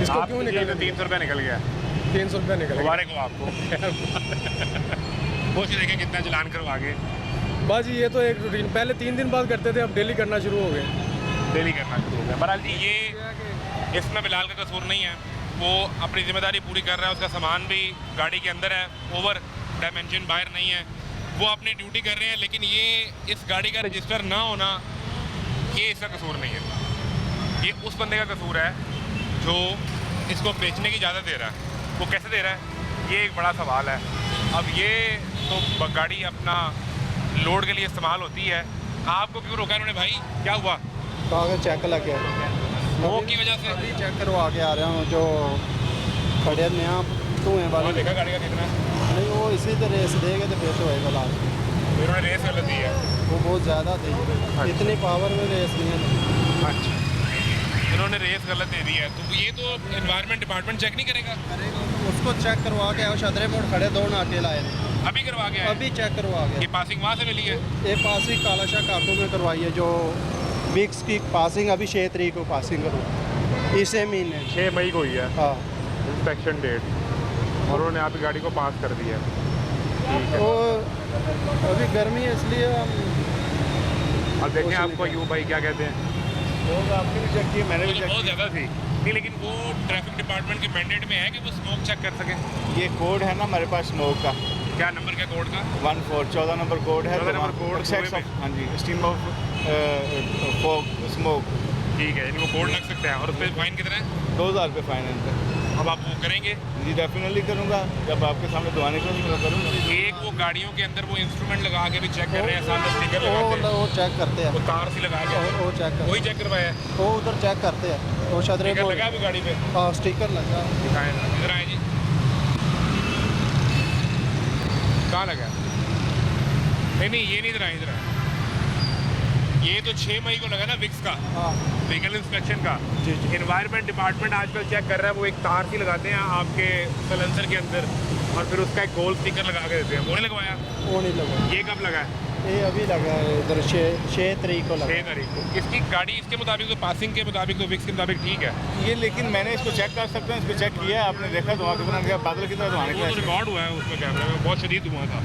इसको आप क्यों ये निकल तो 300 रुपये निकल गया। 300 रुपये निकल मुबारक हो आपको। खुश देखें कितना चलान करवा के। बस ये तो एक रूटीन, पहले 3 दिन बाद करते थे, अब डेली करना शुरू हो गए। डेली करना शुरू हो गया। बहरहाल जी ये इसमें बिलाल का कसूर नहीं है, वो अपनी जिम्मेदारी पूरी कर रहा है, उसका सामान भी गाड़ी के अंदर है, ओवर डायमेंशन बाहर नहीं है, वो अपनी ड्यूटी कर रहे हैं। लेकिन ये इस गाड़ी का रजिस्टर ना होना ये इसका कसूर नहीं है, ये उस बंदे का कसूर है जो इसको बेचने की इजाज़त दे रहा है। वो कैसे दे रहा है ये एक बड़ा सवाल है। अब ये तो गाड़ी अपना लोड के लिए इस्तेमाल होती है, आपको क्यों रोका इन्होंने भाई, क्या हुआ? कागज चेक लग गया। स्मोक की वजह से? अभी चेक करवा के आ रहा हूँ जो खड़े नया धुएँ और वाले। देखा गाड़ी का कितना है? नहीं वो इसी तरह रेस देगा तो फिर तो होएगा लास्ट। इन्होंने रेस गलत दी है। वो बहुत ज़्यादा थी, इतनी पावर में रेस नहीं है। अच्छा, इन्होंने रेस गलत दे दी है, तो ये तो एनवायरनमेंट डिपार्टमेंट चेक नहीं करेगा? उसको चेक करवा के आओ, शदरे मोड़ खड़े दो नाके लाए थे, अभी करवा के आए? अभी चेक करवा के। ये पासिंग वहाँ से मिली है? ये पासिंग कालाशाह काटू में करवाई है, जो विक्स की पासिंग अभी 6 तारीख को पासिंग करो इसे महीने। 6 मई को ही है हाँ इंस्पेक्शन डेट, और उन्होंने आपकी गाड़ी को पास कर दिया। ठीक है, वो अभी गर्मी है इसलिए हम अब देखें आपको यूँ भाई क्या कहते हैं। लोग आपने भी चेक किए, मैंने वो भी तो चेक बहुत ज़्यादा थी नहीं, लेकिन वो ट्रैफिक डिपार्टमेंट के मैंडेट में है कि वो स्मोक चेक कर सके। किया। ये कोड है ना हमारे पास स्मोक का, क्या नंबर क्या कोड का? 14 नंबर कोड है। 14 नंबर कोड, एक्सेस धुएं ऑफ, हाँ जी, स्टीम ऑफ स्मोक। ठीक है, इनको कोड लग सकता है। और उस पर फाइन कितना है? 2000 रुपये फाइन है इनका। अब आप वो करेंगे? जी डेफिनेटली करूँगा, जब आपके सामने दुआने को भी करूँगा। एक वो गाड़ियों के अंदर वो इंस्ट्रूमेंट लगा के भी चेक कर रहे हैं, सामने स्टिकर लगाते हैं, वो चेक करते वो हैं, तार सी लगा के वो चेक करते वही चेक करवाया है। हैं, वो उधर चेक करते हैं। वो शदरे स्टिकर मोड़, लगा भी गाड़ी पे? हाँ स्टिकर लगा। दिखाएं जरा, इधर आए जी। कहाँ लगा? नहीं नहीं, ये नहीं, इधर आए, इधर आए। ये तो 6 मई को लगा ना विक्स का, हाँ व्हीकल इंस्पेक्शन का। जी जी। एनवायरनमेंट डिपार्टमेंट आजकल चेक कर रहा है, वो एक तार सी लगाते हैं आपके सलेंसर के अंदर, और फिर उसका एक गोल स्टिकर लगा के देते हैं। वो नहीं लगवाया? वो नहीं लगा, ये कब लगा है? ये अभी लगा है इधर 6 तारीख को लगा। 6 तारीख को। इसकी गाड़ी इसके मुताबिक तो पासिंग के मुताबिक तो विक्स के मुताबिक ठीक है। ये लेकिन मैंने इसको चेक कर सकता हूँ, इसको चेक किया है, आपने देखा धुआं कितना गया, बादल कितना धुआं वो तो निकला। रिकॉर्ड हुआ है उसका कैमरे में, बहुत शदीद धुआं था।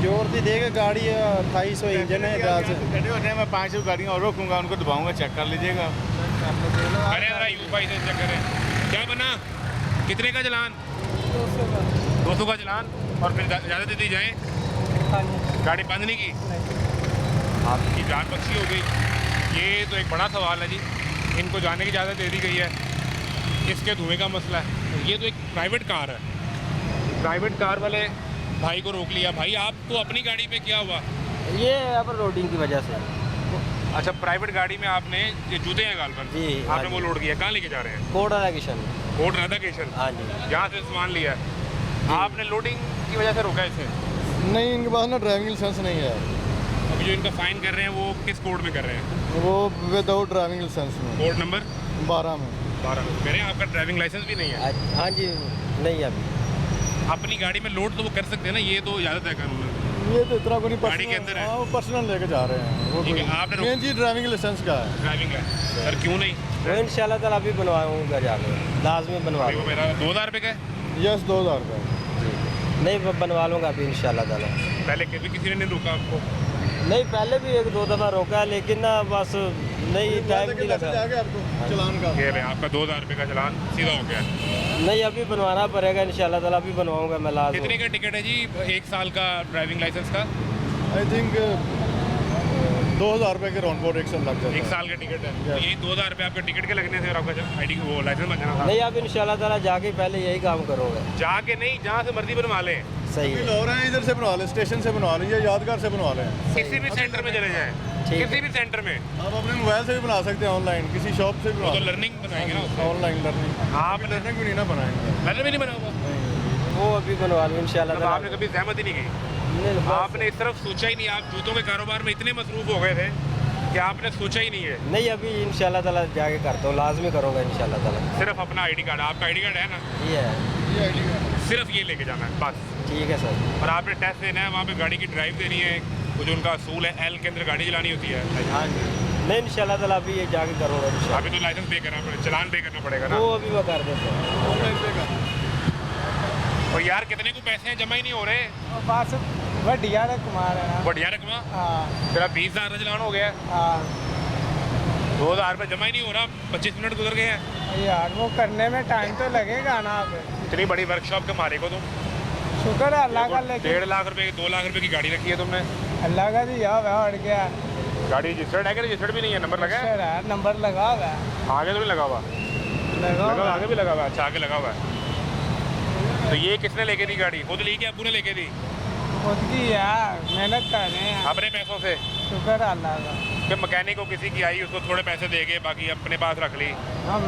जोर दी देगा गाड़ी 2800 इंजन है इधर से। खड़े होते हैं, मैं 5 गाड़ियाँ और रोकूंगा, उनको दबाऊंगा, चेक कर लीजिएगा। अरे जरा यू भाई से चेक करें क्या बना, कितने का चलान? 200 का चलान, और फिर ज़्यादा दे दी जाए? हाँ जी। गाड़ी बंद नहीं की? आपकी जान बख्शी हो गई। ये तो एक बड़ा सवाल है जी। इनको जाने की इजाज़त दे दी गई है, इसके धुएं का मसला है। ये तो एक प्राइवेट कार है, प्राइवेट कार वाले भाई को रोक लिया। भाई आपको अपनी गाड़ी पे क्या हुआ? ये अब रोडिंग की वजह से। अच्छा, प्राइवेट गाड़ी में आपने ये जूते हैं गाल पर, जी, आपने हाँ वो जी। लोड किया, कहाँ लेके जा रहे हैं? Code allocation. कोर्ट राधाकिशन, हाँ जी। यहाँ से सामान लिया है। आपने लोडिंग की वजह से रोका इसे? नहीं, इनके पास ना ड्राइविंग लाइसेंस नहीं है। अभी जो इनका फाइन कर रहे हैं वो किस कोड में कर रहे हैं? वो विदाउट ड्राइविंग लाइसेंस में, कोड नंबर 12 में। 12 में कह रहे हैं। आपका ड्राइविंग लाइसेंस भी नहीं है? हाँ जी, नहीं अभी। अपनी गाड़ी में लोड तो वो कर सकते हैं ना, ये तो इजाज़त है कानून में। ये तो इतना को नहीं, गाड़ी के अंदर है। हाँ, वो पर्सनल लेके जा रहे हैं वो। ठीक है, आपने मेन जी ड्राइविंग लाइसेंस का है। ड्राइविंग लाइसेंस सर क्यों नहीं? वो इंशाल्लाह ताला अभी बनवाऊंगा जाके, लाजमी बनवा अभी वो लूँगा। मेरा 2000 रुपये का है। यस 2000 का। नहीं बनवा लूँगा अभी इंशाल्लाह ताला। पहले कभी किसी ने नहीं रोका आपको? नहीं, पहले भी 1-2 दफ़ा रोका, लेकिन ना बस नहीं, टाइम नहीं लगा। आपको चलान का। ये रहे आपका 2000 रुपये का चलान सीधा हो गया। नहीं, अभी बनवाना पड़ेगा इंशाल्लाह ताला, अभी बनवाऊँगा मैं कितने लाजमी। का टिकट है जी 1 साल का ड्राइविंग लाइसेंस का? आई थिंक 2000 रुपये के राउंड बोर्ड 1 साल लग जाता 1 है। साल का टिकट है, तो यही 2000 रुपये आपके टिकट के लगने थे और आपका ID वो लाइसेंस बन जाना था। नहीं, अब इंशाल्लाह ताला जाके पहले यही काम करूँगा। जाके नहीं, जहाँ से मर्जी बनवा लें, सही है। हो रहे हैं, इधर से बनवा लें, स्टेशन से बनवा लें या यादगार से बनवा लें। किसी भी सेंटर में चले जाएं, ठीक है। किसी भी सेंटर में। आप अपने मोबाइल से भी बना सकते हैं, ऑनलाइन किसी शॉप से भी वो तो बनवा लर्निंग बनाएंगे ना उससे। Online learning. आप लर्निंग भी नहीं ना बनाएंगे। मैंने भी नहीं बना हुआ, वो अभी बनवा लूँ इंशाल्लाह मतलब ताला। आपने कभी सहमत ही नहीं की? नहीं, बस- आपने इस तरफ सोचा ही नहीं। आप जूतों के कारोबार में इतने मसरूफ हो गए थे कि आपने सोचा ही नहीं है। नहीं, अभी इंशाल्लाह ताला जाके करता हूँ, लाजमी करूँगा इंशाल्लाह ताला। सिर्फ अपना ID कार्ड, आपका ID कार्ड है ना, ये है। सिर्फ ये लेके जाना है बस। ठीक है सर। और आपने टेस्ट देना है, वहाँ पे गाड़ी की ड्राइव देनी है, वो जो उनका असूल है L के अंदर गाड़ी चलानी होती है। हाँ जी। नहीं, इंशाल्लाह ताला अभी ये जाके करूँगा इंशाल्लाह। अभी तो लाइसेंस पे करना पड़ेगा, चलान पे करना पड़ेगा ना। वो अभी मैं कर देता हूँ। ऑनलाइन पे का। और यार कितने को पैसे हैं जमा ही नहीं हो रहे? बस बढ़िया रकमा रहा है। बढ़िया रकमा हाँ तेरा 20,000 का चलान हो गया है, हाँ 2000 रुपये जमा ही नहीं हो रहा, 25 मिनट गुजर गए हैं। यार, वो करने में टाइम तो लगेगा ना। अब इतनी बड़ी वर्कशॉप के मारे को तुम शुक्र है अल्लाह का, लेकिन 1.5 लाख रुपए की 2 लाख रुपए की गाड़ी रखी है तुमने। अल्लाह का दिया हुआ है, और क्या। गाड़ी रजिस्टर्ड है कि रजिस्टर्ड भी नहीं है? नंबर लगा है? सर है, नंबर लगा हुआ है। आगे तो नहीं लगा हुआ? लगा लगा हुआ आगे भी लगा हुआ है? अच्छा, आगे लगा हुआ है। तो ये किसने लेके दी गाड़ी? खुद ली कि अब्बू ने लेके दी? खुद की यार, मेहनत कर रहे हैं। अपने पैसों से? शुक्र अल्लाह का। कि मैकेनिक को किसी की आई उसको थोड़े पैसे दे के बाकी अपने पास रख ली? हम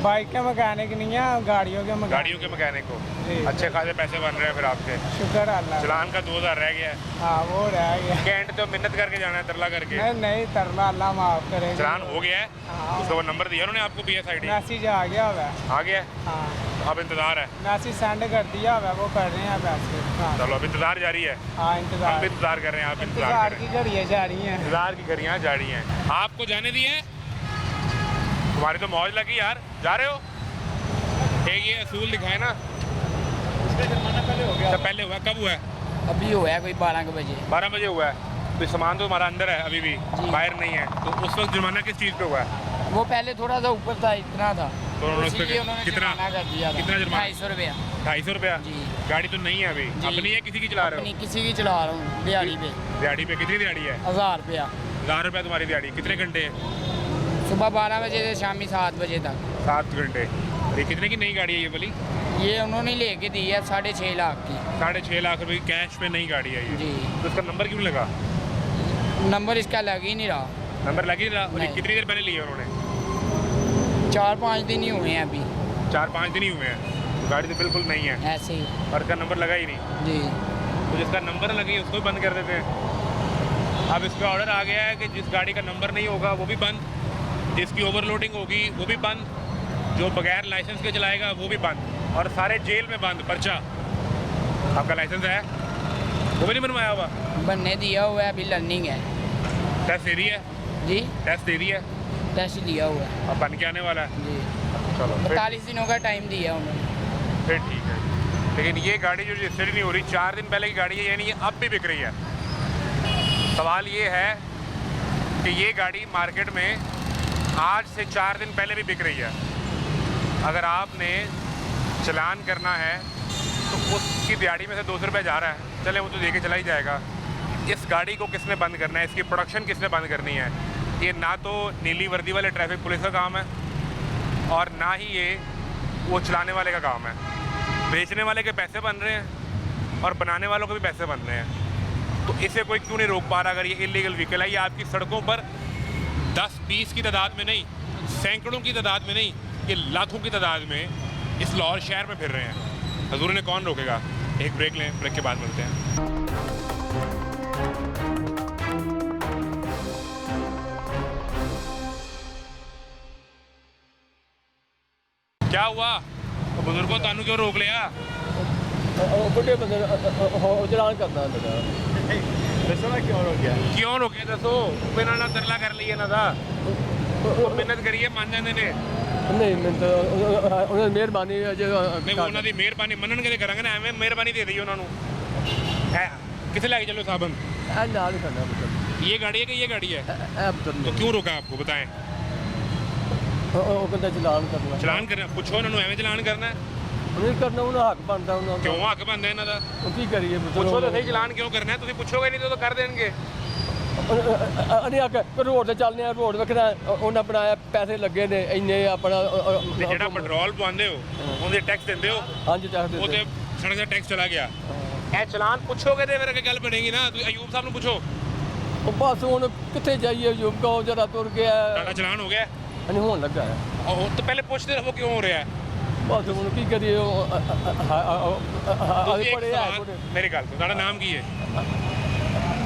बाइक के मैकेनिक नहीं है, गाड़ियों के मैकेनिक। गाड़ियों के मैकेनिक को जी। अच्छे खासे पैसे बन रहे हैं फिर आपके। शुक्र अल्लाह का। चलान का 2000 रह गया है। हाँ वो रह गया। कैंट तो मिन्नत करके जाना है, तरला करके। नहीं नहीं तरला अल्लाह माफ़ करेगा। चलान हो गया है, हाँ। उसका वो नंबर दिया उन्होंने आपको PSID? मैसेज आ गया हुआ है। आ गया है, हाँ अब इंतज़ार है। मैसेज सेंड कर दिया हुआ है, वो कर रहे हैं पैसे। हाँ चलो अब इंतज़ार जारी है। हाँ हम भी इंतज़ार इंतज़ार कर रहे हैं, आप इंतज़ार इंतज़ार कर की रहे हैं। घड़ियाँ जा रही हैं। इंतज़ार की घड़ियाँ जा रही हैं। आपको जाने दिए हैं? तुम्हारी तो मौज लगी यार, जा रहे हो? एक ये असूल दिखाए ना। अच्छा पहले हुआ, कब हुआ है? अभी हुआ है कोई 12 बजे। 12 बजे हुआ है। तो सामान तो हमारा अंदर है अभी भी, जी। बाहर नहीं है। तो उस वक्त जुर्माना किस चीज़ पे हुआ है? वो पहले थोड़ा सा ऊपर था, इतना था, तो उन्होंने उस पे इसीलिए उन्होंने कितना जुर्माना कर दिया था। कितना जुर्माना? 250 रुपया। 250 रुपया? जी। गाड़ी तो नहीं है अभी, जी। अपनी है किसी की चला रहे अपनी हो? किसी की चला रहा हूँ दिहाड़ी पे। दिहाड़ी पे कितनी दिहाड़ी है? 1000 रुपया। 1000 रुपया तुम्हारी दिहाड़ी, कितने घंटे है? सुबह 12 बजे से शामी 7 बजे तक। 7 घंटे। और ये कितने की नई गाड़ी है ये वाली? ये उन्होंने लेके दी है 6.5 लाख की। 6.5 लाख रुपए की कैश पे नई गाड़ी है ये। जी। तो इसका नंबर क्यों लगा? नंबर इसका लग ही नहीं रहा। नंबर लग ही नहीं रहा। और ये नहीं। कितनी देर पहले लिए उन्होंने? 4-5 दिन ही हुए हैं अभी 4-5 दिन ही हुए हैं। तो गाड़ी तो बिल्कुल नहीं है ऐसे ही। और इसका नंबर लगा ही नहीं। जी। तो जिसका नंबर लगी उसको भी बंद कर देते हैं। अब इस पर ऑर्डर आ गया है कि जिस गाड़ी का नंबर नहीं होगा वो भी बंद, जिसकी ओवरलोडिंग होगी वो भी बंद, जो बगैर लाइसेंस के चलाएगा वो भी बंद, और सारे जेल में बंद। पर्चा आपका लाइसेंस है वो भी नहीं बनवाया हुआ? बनने दिया हुआ है, अभी लर्निंग है। टेस्ट दे दी है? जी टेस्ट दे दी है, टेस्ट दिया हुआ है। अब बन के आने वाला है। जी। चलो 45 दिनों का टाइम दिया उन्होंने। फिर ठीक है। लेकिन ये गाड़ी जो रजिस्टर्ड नहीं हो रही, 4 दिन पहले की गाड़ी है, यानी ये अब भी बिक रही है। सवाल ये है कि ये गाड़ी मार्केट में आज से 4 दिन पहले भी बिक रही है। अगर आपने चलान करना है तो उसकी दिहाड़ी में से 200 रुपये जा रहा है, चले वो तो दे के चला ही जाएगा। इस गाड़ी को किसने बंद करना है, इसकी प्रोडक्शन किसने बंद करनी है? ये ना तो नीली वर्दी वाले ट्रैफिक पुलिस का काम है और ना ही ये वो चलाने वाले का काम है। बेचने वाले के पैसे बन रहे हैं और बनाने वालों के भी पैसे बन रहे हैं। तो इसे कोई क्यों नहीं रोक पा रहा? अगर ये इलीगल व्हीकल है, ये आपकी सड़कों पर 10-20 की तादाद में नहीं, सैकड़ों की तादाद में नहीं, ये लाखों की तादाद में इस लाहौर शहर में फिर रहे हैं। हजूर ने कौन रोकेगा? एक ब्रेक लें, ब्रेक के बाद मिलते हैं। क्या हुआ बुजुर्गों, तानू क्यों रोक लिया? बुढ़े बंदे चलान करना ਦੱਸੋ ਨਾ ਕਿਉਂ ਰੋਕਿਆ? क्यों रोके दसो? बिना ना तरला कर लिए ना था, मिन्नत करिए मान जाते ने। नहीं मैं तो उन्हें मेहरबानी जो नहीं वो ਉਹਨਾਂ ਦੀ ਮਿਹਰਬਾਨੀ ਮੰਨਣਗੇ ਤੇ ਕਰਾਂਗੇ ਨਾ, ਐਵੇਂ ਮਿਹਰਬਾਨੀ ਦੇ ਦਈਏ ਉਹਨਾਂ ਨੂੰ। ਹੈ किसे लेके चलो साहब? नाल ही करना मतलब ये गाड़ी है कि ये गाड़ी है? तो क्यों रोका आपको, बताएं? वो कहता चलान करना चलान करना, पूछो उन्होंने एवं चलान करना है? नहीं करना उन्हें हक बनता उन्हें क्यों हक बनता है ਇਹਨਾਂ ਦਾ? की करिए ਪੁੱਛੋ ਤਾਂ ਸਹੀ ਚਲਾਨ ਕਿਉਂ ਕਰਨਾ ਹੈ? ਤੁਸੀਂ ਪੁੱਛੋਗੇ ਨਹੀਂ ਤਾਂ ਕਰ ਦੇਣਗੇ। अरे आके रोड से चलने रोड वेखना उन्हें बनाया पैसे लगे ने इन्ने अपना ਤੇ ਜਿਹੜਾ ਪੈਟਰੋਲ ਪਵਾਉਂਦੇ ਹੋ ਉਹਦੇ ਟੈਕਸ ਦਿੰਦੇ ਹੋ, हाँ जी टैक्स ਉਹ ਤੇ ਸੜਕ ਦਾ ਟੈਕਸ ਚਲਾ ਗਿਆ। ਇਹ ਚਲਾਨ ਪੁੱਛੋਗੇ ਤੇ ਫਿਰ ਅੱਗੇ ਗੱਲ ਬਣੇਗੀ ਨਾ। ਤੁਸੀਂ ਅਯੂਬ ਸਾਹਿਬ ਨੂੰ ਪੁੱਛੋ, बस हूँ कितने जाइए युग गाँव जरा तुर गया ਤੁਹਾਡਾ ਚਲਾਨ ਹੋ ਗਿਆ? नहीं होने लगा है ਉਹ ਤਾਂ ਪਹਿਲੇ ਪੁੱਛਦੇ ਰਹੋ ਕਿਉਂ ਹੋ ਰਿਹਾ ਹੈ। बस हूँ की करिए ਤੁਸੀਂ ਇੱਕ बड़े ਸਵਾਲ, है ਮੇਰੀ ਗੱਲ ਸੁਣੋ, ਤੁਹਾਡਾ ਨਾਮ ਕੀ ਹੈ?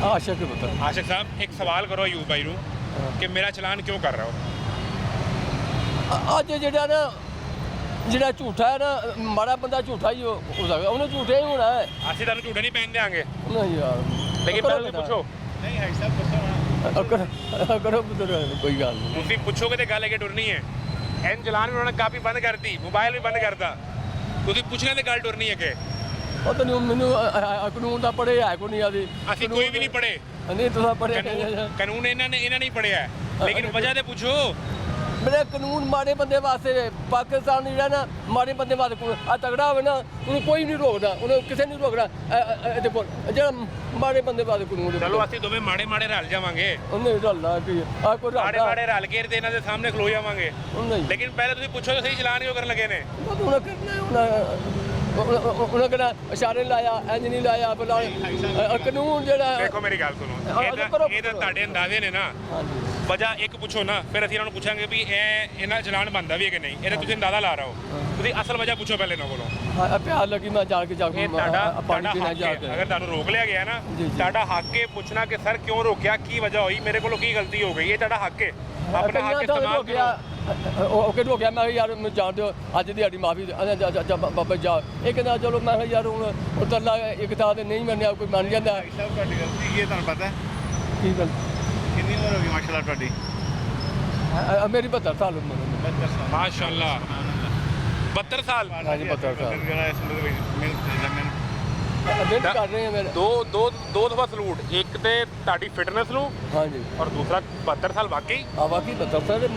आशा के बता आशिक साहब एक सवाल करो अयूब भाई ਨੂੰ ਕਿ ਮੇਰਾ ਚਲਾਨ ਕਿਉਂ ਕਰ ਰਹੇ ਹੋ? ਅੱਜ ਜਿਹੜਾ ਨਾ ਜਿਹੜਾ ਝੂਠਾ ਹੈ ਨਾ ਮਾੜਾ ਬੰਦਾ ਝੂਠਾ ਹੀ ਹੋ ਸਕਦਾ ਉਹਨੇ ਝੂਠਾ ਹੀ ਹੋਣਾ ਹੈ ਅਸੀਂ ਤੁਹਾਨੂੰ ਝੂਠਾ ਨਹੀਂ ਪੈਣ ਦੇਵਾਂਗੇ, ਨਹੀਂ ਯਾਰ ਲੇਕਿਨ ਪਹਿਲਾਂ ਤੁਸੀਂ ਪੁੱਛੋ। ਨਹੀਂ ਹੈ ਸਾਹਿਬ ਦੱਸੋ ਨਾ। ਕਰੋ ਕੋਈ ਗੱਲ ਨਹੀਂ ਤੁਸੀਂ ਪੁੱਛੋਗੇ ਤੇ ਗੱਲ ਅੱਗੇ ਟੁਰਨੀ ਹੈ। ਐਨ ਚਲਾਨ ਵੀ ਉਹਨਾਂ ਨੇ ਕਾਪੀ ਬੰਦ ਕਰਤੀ, ਮੋਬਾਈਲ ਵੀ ਬੰਦ ਕਰਤਾ, ਤੁਸੀਂ ਪੁੱਛਣਾ ਤੇ ਗੱਲ ਟੁਰਨੀ ਅੱਗੇ। ਉਹ ਤਾਂ ਮੈਨੂੰ ਕਾਨੂੰਨ ਦਾ ਪੜ੍ਹੇ ਹੈ ਕੋਈ ਨਹੀਂ ਆਦੀ ਅਸੀਂ ਕੋਈ ਵੀ ਨਹੀਂ ਪੜ੍ਹੇ, ਨਹੀਂ ਤੁਸੀਂ ਪੜ੍ਹੇ ਕਾਨੂੰਨ ਇਹਨਾਂ ਨੇ ਨਹੀਂ ਪੜ੍ਹਿਆ, ਲੇਕਿਨ ਵਜ੍ਹਾ ਤੇ ਪੁੱਛੋ। ਮੇਰੇ ਕਾਨੂੰਨ ਮਾੜੇ ਬੰਦੇ ਵਾਸਤੇ ਪਾਕਿਸਤਾਨ ਜਿਹੜਾ ਨਾ ਮਾੜੇ ਬੰਦੇ ਵਾਸਤੇ ਆ ਤਗੜਾ ਹੋਵੇ ਨਾ ਉਹਨੂੰ ਕੋਈ ਨਹੀਂ ਰੋਕਦਾ, ਉਹਨੂੰ ਕਿਸੇ ਨਹੀਂ ਰੋਕਦਾ ਇਹਦੇ ਕੋਲ ਜਿਹੜਾ ਮਾੜੇ ਬੰਦੇ ਵਾਸਤੇ ਕਾਨੂੰਨ ਚਲੋ ਅਸੀਂ ਦੋਵੇਂ ਮਾੜੇ ਮਾੜੇ ਰਲ ਜਾਵਾਂਗੇ, ਉਹਨੇ ਰਲਣਾ ਕੀ ਆ ਕੋਈ ਮਾੜੇ ਮਾੜੇ ਰਲ ਕੇ ਤੇ ਇਹਨਾਂ ਦੇ ਸਾਹਮਣੇ ਖਲੋ ਜਾਵਾਂਗੇ। ਨਹੀਂ ਲੇਕਿਨ ਪਹਿਲੇ ਤੁਸੀਂ ਪੁੱਛੋ ਤਾਂ ਸਹੀ ਚਲਾਨ ਕਿਉਂ ਕਰਨ ਲੱਗੇ ਨੇ? ਉਹ ਤਾਂ ਕਰਨਾ ਉਹਨਾਂ ਕਹਿੰਦਾ ਇਸ਼ਾਰੇ ਲਾਇਆ ਇੰਜ ਨਹੀਂ ਲਾਇਆ ਬਲਾ ਕਾਨੂੰਨ ਜਿਹੜਾ ਦੇਖੋ ਮੇਰੀ ਗੱਲ ਸੁਣੋ ਇਹ ਤਾਂ ਤੁਹਾਡੇ ਅੰਦਾਜ਼ੇ ਨੇ ਨਾ ਵਜ੍ਹਾ ਇੱਕ ਪੁੱਛੋ ਨਾ ਫਿਰ ਅਸੀਂ ਇਹਨਾਂ ਨੂੰ ਪੁੱਛਾਂਗੇ ਵੀ ਇਹ ਇਹਨਾਂ ਚਲਾਨ ਬਣਦਾ ਵੀ ਹੈ ਕਿ ਨਹੀਂ ਇਹਦਾ ਤੁਸੀਂ ਅੰਦਾਜ਼ਾ ਲਾ ਰਹੇ ਹੋ ਤੁਸੀਂ ਅਸਲ ਵਜ੍ਹਾ ਪੁੱਛੋ ਪਹਿਲੇ ਇਹਨਾਂ ਕੋਲੋਂ ਪਿਆਰ ਲੱਗੀ ਮੈਂ ਜਾ ਕੇ ਇਹ ਪਾਣੀ ਪੀਣਾ ਹੱਕ ਜਾ ਹੈ। ਕੇ ਅਗਰ ਤੁਹਾਨੂੰ ਰੋਕ ਲਿਆ ਗਿਆ ਨਾ ਤੁਹਾਡਾ ਹੱਕ ਹੈ ਪੁੱਛਣਾ ਕਿ ਸਰ ਕਿਉਂ ਰੋਕਿਆ ਕੀ ਵਜ੍ਹਾ ਹੋਈ ਮੇਰੇ ਕੋਲੋਂ ਕੀ ਗਲਤੀ ਹੋ ਗਈ ਇਹ ਤੁਹਾਡਾ ਹੱਕ ਹੈ ਆਪਣਾ ਹੱਕ ਇਸਤੇਮਾਲ ਕਰੋ ਉਹ ਕਿਹੜਾ ਹੋ ਗਿਆ ਮੈਂ ਕਿਹਾ ਯਾਰ ਮੈਨੂੰ ਜਾਣ ਦਿਓ ਅੱਜ ਦੀ ਸਾਡੀ ਮਾਫੀ ਬਾਬਾ ਜਾ ਇਹ ਕਹਿੰਦਾ ਚਲੋ ਮੈਂ ਕਿਹਾ ਯਾਰ ਹੁਣ ਉਤਰਲਾ ਇੱਕ ਥਾਂ ਤੇ ਨਹੀਂ ਮੰਨਿਆ ਕੋਈ ਮੰਨ ਜਾਂਦਾ ਭਾਈ ਸਾਹਿਬ ਤੁਹਾਡੀ ਗਲਤੀ ਕੀ ਹੈ ਤੁਹਾਨੂੰ ਪਤਾ ਹੈ ਕੀ ਗੱਲ ਕਿੰਨੀ ਉਮਰ ਹੋ ਗਈ ਮਾਸ਼ਾਅੱਲਾ ਤੁਹਾਡੀ ਮੇਰੀ 72 ਸਾਲ ਉਮਰ ਹੈ। 72 ਸਾਲ ਮਾਸ਼ਾਅੱਲਾ 72 ਸਾਲ ਹਾਂਜੀ 72 ਸਾਲ ਜਿਹੜਾ ਇਸ ਮੁਲਕ ਵਿੱਚ ਮਿਹਨਤ ਮਿਹਨਤ ਕਰ ਰਹੇ ਹਾਂ ਮੇਰੇ ਦੋ ਦਫਾ ਸਲੂਟ ਇੱਕ ਤੇ ਤੁਹਾਡੀ ਫਿਟਨੈਸ ਨੂੰ ਹਾਂਜੀ ਔਰ ਦੂਸਰਾ 72 ਸਾਲ ਵਾਕਈ ਆ ਬਾਕੀ 72 ਸਾਲ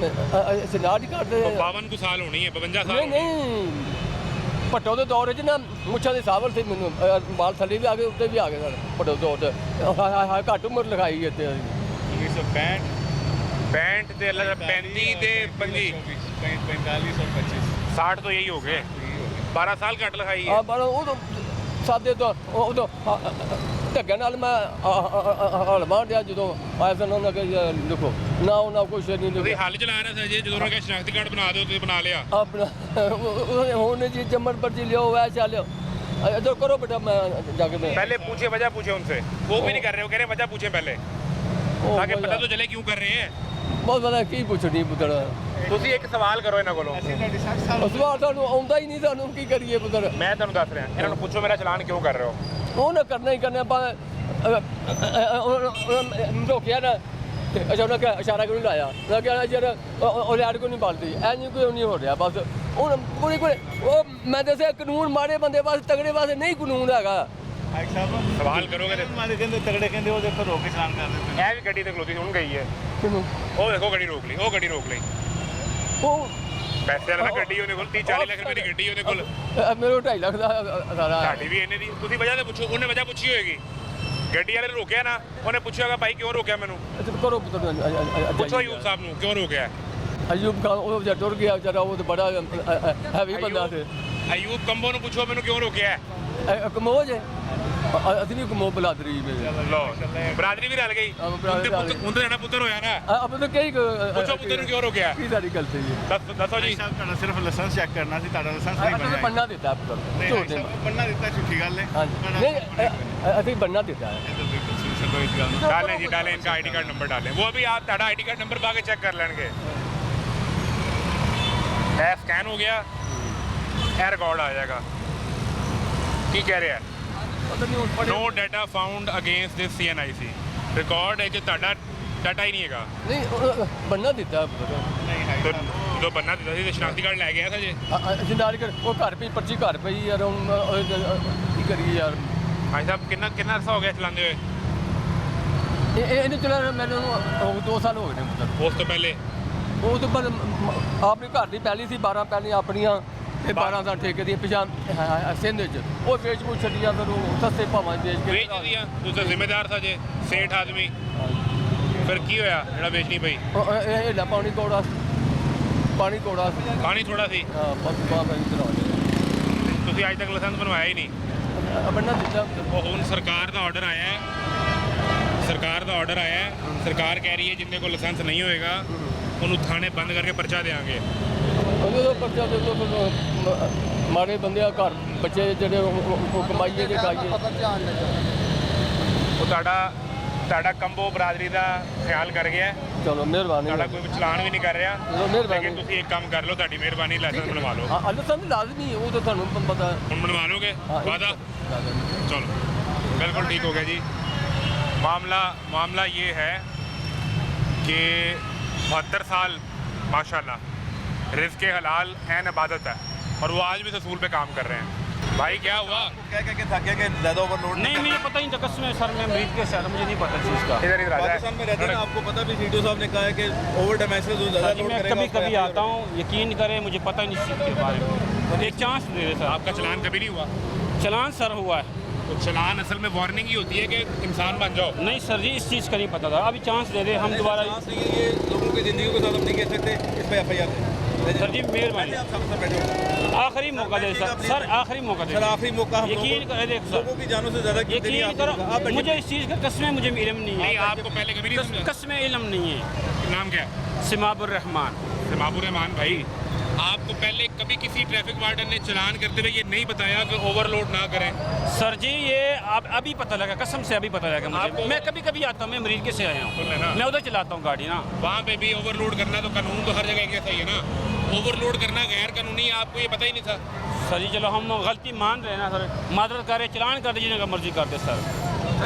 ਸਿਨਾਰ ਹੀ ਕਰਦੇ 52 ਕੁ ਸਾਲ ਹੋਣੀ ਹੈ 52 ਸਾਲ ਨਹੀਂ ਨਹੀਂ ਭੱਟੋ ਦੇ ਦੌਰ 'ਚ ਨਾ ਮੁੱਛਾਂ ਦੇ ਸਾਵਲ ਸੀ ਮੈਨੂੰ ਬਾਲ ਥੱਲੇ ਵੀ ਆ ਗਏ ਉੱਤੇ ਵੀ ਆ ਗਏ ਸਨ ਭੱਟੋ ਦੇ ਦੌਰ 'ਚ ਘੱਟ ਉਮਰ ਲਿਖਾਈ ਇੱਥੇ 1965 65 ਤੇ 35 ਤੇ 25 45 और 25 60 ਤੋਂ ਇਹੀ ਹੋ ਗਏ 12 ਸਾਲ ਘੱਟ ਲਿਖਾਈ ਹੈ ਹਾਂ ਪਰ ਉਹ ਤਾਂ ਸਾਦੇ ਤੋਂ ਉਹ ਤਾਂ ਢੱਗਣ ਨਾਲ ਮੈਂ ਹਲ ਮਾਰ ਦਿਆ ਜਦੋਂ ਆਇਆ ਸਨ ਉਹਨਾਂ ਕਿ ਲਿਖੋ ਨਾ ਉਹਨਾਂ ਕੁਛ ਨਹੀਂ ਤੁਸੀਂ ਲਿਖਿਆ ਹੱਲ ਚਲਾ ਰਹੇ ਸੀ ਜੇ ਜਦੋਂ ਉਹਨਾਂ ਨੇ ਸ਼ਨਾਖਤੀ ਕਾਰਡ ਬਣਾ ਦਿਓ ਤੁਸੀਂ ਬਣਾ ਲਿਆ ਆਪਣਾ ਹੁਣ ਜੀ ਜੰਮਣ ਪਰਚੀ ਲਿਓ वैसा लियो इधर करो बेटा मैं जाके मैं पहले पूछे वजह पूछे उनसे वो भी नहीं कर रहे हो कह रहे वजह पूछे पहले ताकि पता तो चले क्यों कर रहे हैं बहुत बड़ा की पूछनी पुत्र ਤੁਸੀਂ ਇੱਕ ਸਵਾਲ ਕਰੋ ਇਹਨਾਂ ਕੋਲੋਂ ਅਸੀਂ ਤੁਹਾਡੀ 60 ਸਾਲ ਉਸ ਵਾਰ ਤੁਹਾਨੂੰ ਆਉਂਦਾ ਹੀ ਨਹੀਂ ਸਾਨੂੰ ਕੀ ਕਰੀਏ ਪੁੱਤਰ ਮੈਂ ਤੁਹਾਨੂੰ ਦੱਸ ਰਿਹਾ ਇਹਨਾਂ ਨੂੰ ਪੁੱਛੋ ਮੇਰਾ ਚਲਾਨ ਕਿਉਂ ਕਰ ਰਹੇ ਹੋ ਉਹ ਨਾ ਕਰਨਾ ਹੀ ਕਰਨਾ ਪਾ ਰੋਕਿਆ ਨਾ ਤੇ ਅੱਛਾ ਉਹਨਾਂ ਕਿਹਾ ਇਸ਼ਾਰਾ ਕਿਉਂ ਨਹੀਂ ਲਾਇਆ ਮੈਂ ਕਿਹਾ ਯਾਰ ਉਹ ਲੈਟ ਕਿਉਂ ਨਹੀਂ ਬਲਦੀ ਐ ਨਹੀਂ ਕੋਈ ਨਹੀਂ ਹੋ ਰਿਹਾ ਬਸ ਹੁਣ ਪੂਰੀ ਉਹ ਮੈਂ ਦੱਸਿਆ ਕਾਨੂੰਨ ਮਾੜੇ ਬੰਦੇ ਵਾਸਤੇ ਤਗੜੇ ਵਾਸਤੇ ਨਹੀਂ ਕਾਨੂੰਨ ਹੈਗਾ ਭਾਈ ਸਾਹਿਬ ਸਵਾਲ ਕਰੋਗੇ ਤੇ ਮਾਰੇ ਕਹਿੰਦੇ ਤਗੜੇ ਕਹਿੰਦੇ ਉਹ ਦੇਖੋ ਰੋਕ ਕੇ ਚਲਾਨ ਕਰ ਦਿੰਦੇ ਇਹ ਵੀ ਗੱਡੀ ਤੇ ਖਲੋਤੀ ਹੁਣ ਗਈ ਹੈ ਕਿਨੂੰ ਉਹ ਦੇਖੋ ਗੱਡੀ ਰੋਕ ਲਈ ਉਹ ਗੱਡੀ ਰੋਕ ਲਈ ਉਹ ਪੈਸੇ ਵਾਲਾ ਗੱਡੀ ਉਹਦੇ ਕੋਲ 30 40 ਲੱਖ ਰੁਪਏ ਦੀ ਗੱਡੀ ਉਹਦੇ ਕੋਲ ਮੇਰੇ 2.5 ਲੱਖ ਦਾ ਸਾਰਾ ਤੁਹਾਡੀ ਵੀ ਇਹਨੇ ਦੀ ਤੁਸੀਂ ਵਜ੍ਹਾ ਤੇ ਪੁੱਛੋ ਉਹਨੇ ਵਜ੍ਹਾ ਪੁੱਛੀ ਹੋਏਗੀ ਗੱਡੀ ਵਾਲੇ ਨੇ ਰੋਕਿਆ ਨਾ ਉਹਨੇ ਪੁੱਛਿਆ ਹੋਗਾ ਭਾਈ ਕਿਉਂ ਰੋਕਿਆ ਮੈਨੂੰ ਕਰੋ ਪੁੱਤਰ ਪੁੱਛੋ ਅਯੂਬ ਸਾਹਿਬ ਨੂੰ ਕਿਉਂ ਰੋਕਿਆ ਅਯੂਬ ਖਾਨ ਉਹ ਜਦ ਟੁਰ ਗਿਆ ਵਿਚਾਰਾ ਉਹ ਤਾਂ ਬੜਾ ਹੈਵੀ ਬੰਦਾ ਸੀ ਅਯੂਬ ਕੰਬੋ ਨੂੰ ਪੁੱਛੋ ਮੈਨੂੰ ਕਿਉਂ ਰੋਕਿਆ ਕਮੋਜ ਹੈ ਅਸੀਂ ਨਹੀਂ ਕਮੋ ਬਲਾਦਰੀ ਮੇਰੇ ਲੋ ਬਰਾਦਰੀ ਵੀ ਰਲ ਗਈ ਉਹਦੇ ਨਾਲ ਪੁੱਤਰ ਹੋਇਆ ਨਾ ਅਬ ਤਾਂ ਕਈ ਪੁੱਛੋ ਪੁੱਤਰ ਨੂੰ ਕਿਉਂ ਰੋਕਿਆ ਕੀ ਸਾਰੀ ਗਲਤੀ ਹੈ ਦੱਸੋ ਜੀ ਸਾਹਿਬ ਤੁਹਾਡਾ ਸਿਰਫ ਲਾਇਸੈਂਸ ਚੈੱਕ ਕਰਨਾ ਸੀ ਤੁਹਾਡਾ ਲਾਇਸੈਂਸ ਨਹੀਂ ਅਸੀਂ ਬਣਿਆ ਬੰਨਾ ਦਿੱਤਾ ਪੁੱਤਰ ਝੂਠ ਨਹੀਂ ਬੰਨਾ ਦਿੱਤਾ ਝੂਠੀ ਗੱਲ ਹੈ ਹਾਂਜੀ नहीं ਅਸੀਂ ਬੰਨਾ ਦਿੱਤਾ है ਇਹ ਤਾਂ ਬਿਲਕੁਲ ਸਹੀ ਇਸ ਗੱਲ ਨੂੰ डालें जी डालें इनका आईडी कार्ड नंबर डालें वो अभी आप ताड़ा आईडी कार्ड नंबर पा के चेक कर लेंगे स्कैन हो गया ए रिकॉर्ड आ जाएगा की कह रहे हैं no data found against this CNIC record है जो ताड़ा डाटा ही नहीं हैगा नहीं ਬੰਨਾ ਦਿੱਤਾ ਪੁੱਤਰ ਨਹੀਂ ਹੈ तो जो बनना देता थी शनाख्ती कार्ड लै गया था जी ਅਸੀਂ ਨਾਲ ਕਰ ਉਹ ਘਰ ਪਈ ਪਰਚੀ ਘਰ ਪਈ ਯਾਰ ਹੁਣ ਕੀ ਕਰੀਏ ਯਾਰ भाई साहब कितना अरसा हो गया चलाते हुए ਇਹਨੂੰ ਚਲਾ ਮੈਨੂੰ 2 ਸਾਲ ਹੋ ਗਏ ਨੇ ਪੁੱਤਰ उस तो पहले ਉਹ ਤੋਂ ਬਾਅਦ ਆਪਣੀ ਘਰ ਦੀ ਪਹਿਲੀ ਸੀ 12 ਪਹਿਲੀਆਂ ਆਪਣੀਆਂ ਤੇ 12 ਦਾ ਠੇਕੇ ਦੀ ਪਿਛਾਂ ਸਿੰਧ ਵਿੱਚ ਉਹ ਵੇਚ ਮੁੱਛ ਛੱਡੀਆਂ ਫਿਰ ਉਹ ਸਸਤੇ ਭਾਵਾਂ ਵੇਚ ਕੇ बेच दिया तू तो जिम्मेदार था जे सेठ आदमी फिर की होया जेड़ा बेचनी पई ਇਹ ਲਾ ਪਾਣੀ ਕੋੜਾ पानी थोड़ा सी ਹਾਂ ਬਸ ਬਾਬਾ ਇਧਰ ਤੁਸੀਂ ਅੱਜ ਤੱਕ ਲਾਇਸੈਂਸ ਬਣਵਾਇਆ ਹੀ ਨਹੀਂ ਆ ਬੰਨਾ ਦਿੱਤਾ ਉਹ ਹੁਣ ਸਰਕਾਰ ਦਾ ਆਰਡਰ ਆਇਆ ਹੈ ਸਰਕਾਰ ਕਹਿ ਰਹੀ ਹੈ ਜਿੰਨੇ ਕੋਲ ਲਾਇਸੈਂਸ ਨਹੀਂ ਹੋਏਗਾ ਉਹਨੂੰ ਥਾਣੇ ਬੰਦ ਕਰਕੇ ਪਰਚਾ ਦੇਵਾਂਗੇ ਉਹਦੇ ਤੋਂ ਪਰਚਾ ਦੇ ਤੋਂ ਮਾੜੇ ਬੰਦੇ ਆ ਘਰ ਬੱਚੇ ਜਿਹੜੇ ਉਹ ਕਮਾਈਏ ਜੇ ਖਾਈਏ ਉਹ ਤੁਹਾਡਾ ਕੰਬੋ ਬਰਾਦਰੀ ਦਾ ਖਿਆਲ ਕਰ ਗਿਆ ਹੈ। ਚਲੋ ਮਿਹਰਬਾਨੀ ਤੁਹਾਡਾ ਕੋਈ ਚਲਾਨ ਵੀ ਨਹੀਂ ਕਰ ਰਿਹਾ ਚਲੋ ਮਿਹਰਬਾਨੀ ਲੇਕਿਨ ਤੁਸੀਂ ਇੱਕ ਕੰਮ ਕਰ ਲਓ ਤੁਹਾਡੀ ਮਿਹਰਬਾਨੀ ਲਾਇਸੈਂਸ ਬਣਵਾ ਲਓ ਹਾਂ ਅਲਸਨ ਲਾਜ਼ਮੀ ਉਹ ਤਾਂ ਤੁਹਾਨੂੰ ਪਤਾ ਹੁਣ ਬਣਵਾ ਲੋਗੇ ਹਾਂ, ਵਾਦਾ चलो बिल्कुल ठीक हो गया जी मामला ये है कि 72 साल माशाल्लाह रिज़्क़ हलाल ऐन इबादत है और वो आज भी रसूल पे काम कर रहे हैं भाई क्या हुआ कह के थक गया कि ज़्यादा ओवरलोड नहीं मुझे पता ही नहीं था कसम है सर मैं मरीज के साथ मुझे नहीं पता चीज़ का इधर आ पाकिस्तान में रहते हैं ना, आपको पता भी सीडीओ साहब ने कहा है कि ओवर डायमेंशनल जो ज़्यादा लोड मैं करेगा कभी उसको कभी FIR आता हूँ यकीन करें मुझे पता ही नहीं चीज़ के बारे में एक चांस दे दे सर आपका चलान कभी नहीं हुआ चलान सर हुआ है तो चलान असल में वार्निंग ही होती है कि इंसान बन जाओ नहीं सर जी इस चीज़ का नहीं पता था अभी चांस दे दे हम दोबारा चांस नहीं है, ये लोगों की ज़िंदगी के साथ हम नहीं कह सकते इस पर FIR जाओ। सर जी मेहरबानी, आप सब बैठे हो। आखिरी मौका दे सर, आखिरी मौका दे सर आखिरी मौका हम यकीन करो, देख सर, लोगों की जानों से ज़्यादा कीमती नहीं यकीन करो, आप बैठिए। मुझे इस चीज़ का कसमें मुझे इल्म नहीं नहीं, है, आपको पहले कभी नहीं समझा? कसमें इल्म नहीं है। नाम क्या है? सिमाबुर रहमान। सिमाबुर रहमान भाई, आपको पहले कभी किसी ट्रैफिक वार्डन ने चलान करते हुए ये नहीं बताया कि ओवरलोड ना करें? सर जी ये अभी पता लगा, कसम से अभी पता लगा मुझे। आपको- मैं कभी कभी आता हूँ, मैं मरीज के से आया सुन लेना। हूँ, मैं उधर चलाता हूँ गाड़ी ना। वहाँ पे भी ओवरलोड करना तो कानून तो हर जगह एक जैसा ही है ना। ओवरलोड करना गैर कानूनी है, आपको ये पता ही नहीं था? सर जी चलो हम गलती मान रहे हैं ना सर, माजरत करे, चलान कर दीजिए जिनका मर्जी कर दे सर,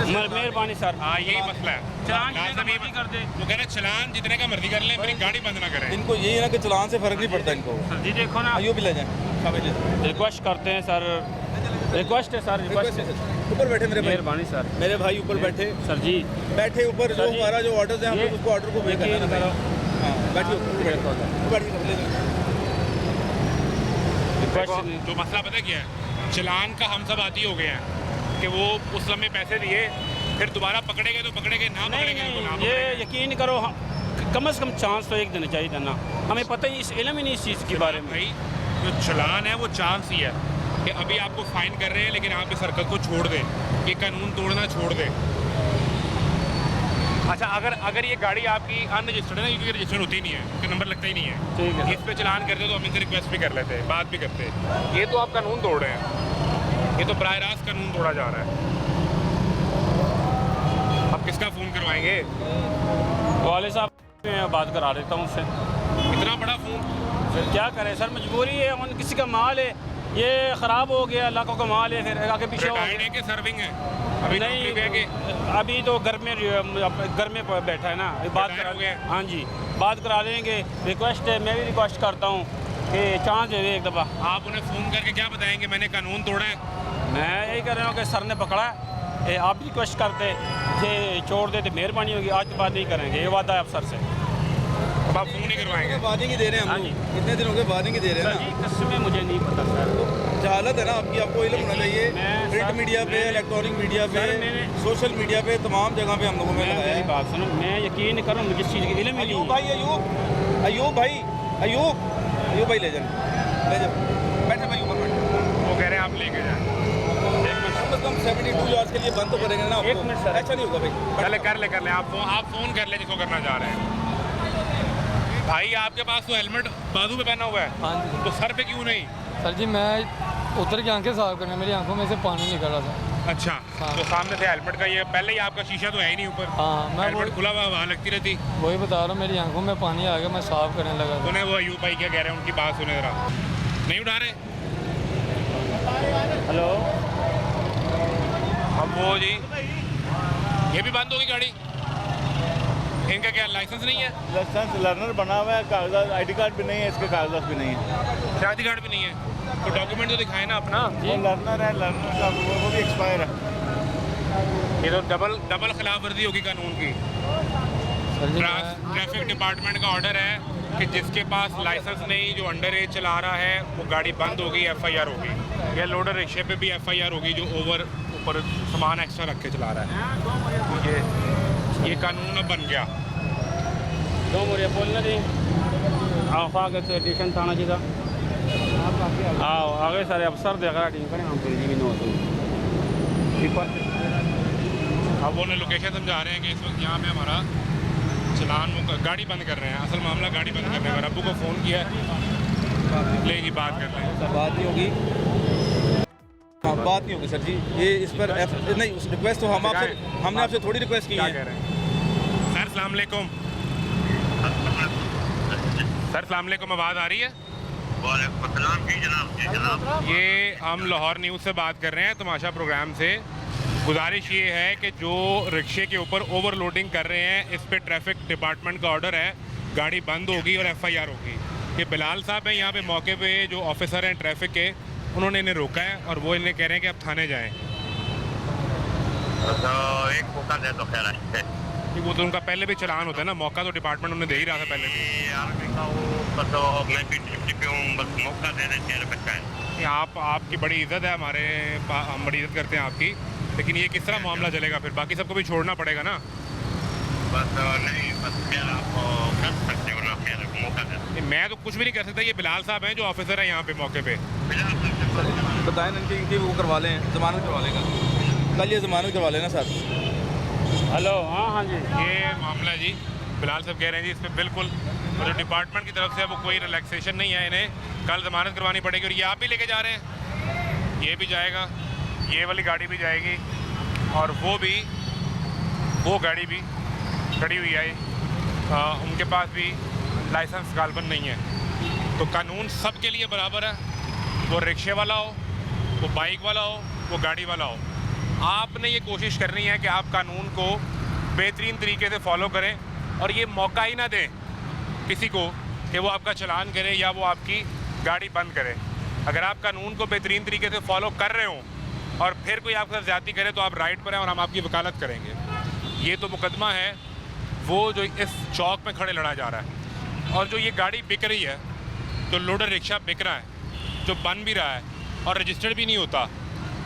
मेहरबानी सर। हाँ यही मसला है। चलान जितने का लाजमी मर्जी कर दे। वो कह रहे हैं चलान जितने का मर्जी कर लें, मेरी गाड़ी बंद ना करें। इनको यही है ना कि चलान से फ़र्क नहीं पड़ता इनको। सर जी देखो ना, आइयो भी ले जाएं, शामिल ले जाएं। रिक्वेस्ट करते हैं सर, रिक्वेस्ट है सर, रिक्वेस्ट है। ऊपर बैठे मेरे भाई, मेहरबानी सर, मेरे भाई ऊपर बैठे, सर जी बैठे ऊपर। जो सर जी, हमारा जो ऑर्डर है हम ये लोग उसको ऑर्डर को वेट करना यकीन है करो। ना। हाँ बैठिए ऊपर, बैठिए सब ले जाएं। रिक्वेस्ट देखो, जो मसला पता क्या है, चलान का हम सब आदी हो गए हैं कि वो उस लम्हे पैसे दिए, फिर दोबारा पकड़ेंगे तो पकड़ेंगे, ना नहीं पकड़ेंगे तो ना नहीं, ये पकड़ेंगे। यकीन करो, कम से कम चांस तो एक देना चाहिए था ना, हमें पता ही, इस इल्म ही नहीं इस चीज़ के बारे में। भाई जो चलान है वो चांस ही है कि अभी आपको फाइन कर रहे हैं, लेकिन आप इस हरकत को छोड़ दें, ये कानून तोड़ना छोड़ दें। अच्छा, अगर ये गाड़ी आपकी अनरजिस्टर्ड है ना, क्योंकि रजिस्टर्ड होती नहीं है, उसका नंबर लगता ही नहीं है, ठीक है। इस पे चलान करते तो हम इनसे रिक्वेस्ट भी कर लेते हैं, बात भी करते हैं। ये तो आप कानून तोड़ रहे हैं, ये तो बराह रास्त कानून तोड़ा जा रहा है। अब किसका फ़ोन करवाएंगे? वाले साहब मैं बात करा देता हूँ उससे। इतना बड़ा फ़ोन? फिर क्या करें सर, मजबूरी है, उन किसी का माल है, ये ख़राब हो गया, लाखों का माल है, फिर आगे पीछे हो रिटायर्ड है गया। कि सर्विंग है? अभी नौकरी पे है कि अभी तो घर में बैठा है ना, बात रिटायर करा हो गया? हाँ जी, बात करा लेंगे। रिक्वेस्ट है, मैं भी रिक्वेस्ट करता हूँ कि चांस दे दे एक दफ़ा। आप उन्हें फ़ोन करके क्या बताएंगे मैंने कानून तोड़ा है? मैं यही कह रहा हूँ कि सर ने पकड़ा है, आप रिक्वेस्ट करते कि छोड़ दे तो मेहरबानी होगी, आज के बाद नहीं करेंगे, ये वादा है आप सर से। अब आप फ़ोन नहीं करवाएंगे? वार्निंग ही दे रहे हैं हाँ हम जी। लोग, इतने दिन हो गए वार्निंग ही दे रहे सर हैं जी ना। कसमें मुझे नहीं पता सर, जहालत है ना आपकी, आपको इल्म होना चाहिए। मैं- प्रिंट सर, मीडिया पे, मैं- इलेक्ट्रॉनिक मीडिया पे, सर, मैंने- सोशल मीडिया पे, तमाम जगह पे हम लोगों ने मैं लगाया मेरी है। बात सुनो, मैं यकीन करूँ मुझे इस चीज़ की इल्म ही अयूब नहीं भाई, अयूब भाई, अयूब भाई ले जाए, ले जाओ, बैठे भाई ऊपर बैठे। वो कह रहे हैं आप लेके जाएं। कम से कम 72 आवर्स के लिए बंद तो करेंगे ना आपको। एक मिनट सर। ऐसा नहीं होगा भाई। कर ले आप फ़ोन कर ले जिसको करना चाह रहे हैं। भाई आपके पास तो हेलमेट बाजू पे पहना हुआ है, हाँ जी तो सर पे क्यों नहीं? सर जी, मैं उतर के आंखें साफ करने, मेरी आंखों में से पानी निकल रहा था। अच्छा, हाँ। तो सामने से हेलमेट का ये पहले ही आपका शीशा तो है ही नहीं ऊपर, हाँ, मैं हेलमेट खुला हुआ वहाँ लगती रहती। वही बता रहा हूँ, मेरी आंखों में पानी आ गया, मैं साफ करने लगा था। उन्हें वो अयूब भाई क्या कह रहे हैं, उनकी बात सुने जरा। नहीं उठा रहे? हेलो, अब वो जी ये भी बंद होगी गाड़ी, इनका क्या लाइसेंस नहीं है? लाइसेंस लर्नर बना हुआ है, कागजात आईडी कार्ड भी नहीं है, इसके कागजात भी नहीं है। शादी कार्ड भी नहीं है, तो डॉक्यूमेंट तो दिखाए ना अपना। वो लर्नर है, लर्नर का वो भी एक्सपायर है। ये तो डबल खिलाफ वर्जी होगी कानून की। सर जी, ट्रैफिक डिपार्टमेंट का ऑर्डर है कि जिसके पास लाइसेंस नहीं, जो अंडर एज चला रहा है, वो गाड़ी बंद होगी, FIR होगी। या लोडर रिक्शे पे भी FIR होगी जो ऊपर सामान एक्स्ट्रा रख के चला रहा है। ये कानून अब बन गया। दो मुझे बोलना दी आप आगे से स्टेशन थाना जी का आओ आगे सारे अफसर देखा टीम करें हम जी भी अब वो उन्हें लोकेशन समझा रहे हैं कि इस वक्त यहाँ पे हमारा चलान गाड़ी बंद कर रहे हैं। असल मामला गाड़ी बंद करने का। अब्बू को फ़ोन किया है, ले जी बात कर लें। बात नहीं होगी, हाँ बात नहीं होगी सर जी। ये इस पर नहीं, उस रिक्वेस्ट तो हमने आपसे थोड़ी रिक्वेस्ट की क्या है। कह रहे हैं सर? अस्सलाम वालेकुम सर, अस्सलाम वालेकुम, आवाज़ आ रही है? जनाब, ये हम लाहौर न्यूज़ से बात कर रहे हैं, तमाशा प्रोग्राम से। गुजारिश ये है कि जो रिक्शे के ऊपर ओवरलोडिंग कर रहे हैं, इस पे ट्रैफिक डिपार्टमेंट का ऑर्डर है, गाड़ी बंद होगी और FIR होगी। ये बिलाल साहब हैं यहाँ पे मौके पे, जो ऑफिसर हैं ट्रैफिक के, उन्होंने इन्हें रोका है और वो इन्हें कह रहे हैं कि आप थाने जाएँ। तो एक मौका दे तो खैर है कि वो तो उनका पहले भी चलान होता है ना, मौका तो डिपार्टमेंट उन्हें दे ही रहा था पहले भी। आर्मी का वो तो मैं भी ड्यूटी पे हूँ, बस मौका देने के लिए बच्चा है। आपकी बड़ी इज्जत है, हम बड़ी इज्जत करते हैं आपकी, लेकिन ये किस तरह मामला चलेगा फिर? बाकी सबको भी छोड़ना पड़ेगा ना। बस नहीं, बस फिर आप कर सकते हो ना, फिर मौका दे दो। मैं तो कुछ भी नहीं कर सकता, ये बिलाल साहब हैं जो ऑफिसर है यहाँ पे मौके पे। बताएं ना कि वो करवा लें, ज़मानत करवा लेगा कल, ये ज़मानत करवा लेना सर। हेलो, हाँ हाँ जी। ये मामला है जी, बिलाल साहब कह रहे हैं जी इस पर बिल्कुल और जो डिपार्टमेंट की तरफ से है वो कोई रिलैक्सेशन नहीं है, इन्हें कल ज़मानत करवानी पड़ेगी। और ये आप भी लेके जा रहे हैं, ये भी जाएगा, ये वाली गाड़ी भी जाएगी और वो गाड़ी भी खड़ी हुई है, उनके पास भी लाइसेंस गालबन नहीं है। तो कानून सब के लिए बराबर है, वो रिक्शे वाला हो, वो बाइक वाला हो, वो गाड़ी वाला हो। आपने ये कोशिश करनी है कि आप कानून को बेहतरीन तरीके से फॉलो करें और ये मौका ही ना दें किसी को कि वो आपका चालान करे या वो आपकी गाड़ी बंद करे। अगर आप कानून को बेहतरीन तरीके से फॉलो कर रहे हो और फिर कोई आपके साथ ज़्यादती करे तो आप राइट पर हैं और हम आपकी वकालत करेंगे। ये तो मुकदमा है वो जो इस चौक में खड़े लड़ा जा रहा है, और जो ये गाड़ी बिक रही है, जो लोडर रिक्शा बिक रहा है, जो बन भी रहा है और रजिस्टर्ड भी नहीं होता,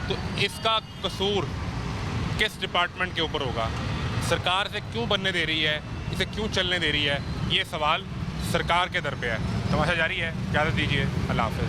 तो इसका कसूर किस डिपार्टमेंट के ऊपर होगा? सरकार से क्यों बनने दे रही है, इसे क्यों चलने दे रही है? ये सवाल सरकार के दर पे है। तमाशा जारी है, इजाज़त दीजिए, अल्लाह हाफ़िज़।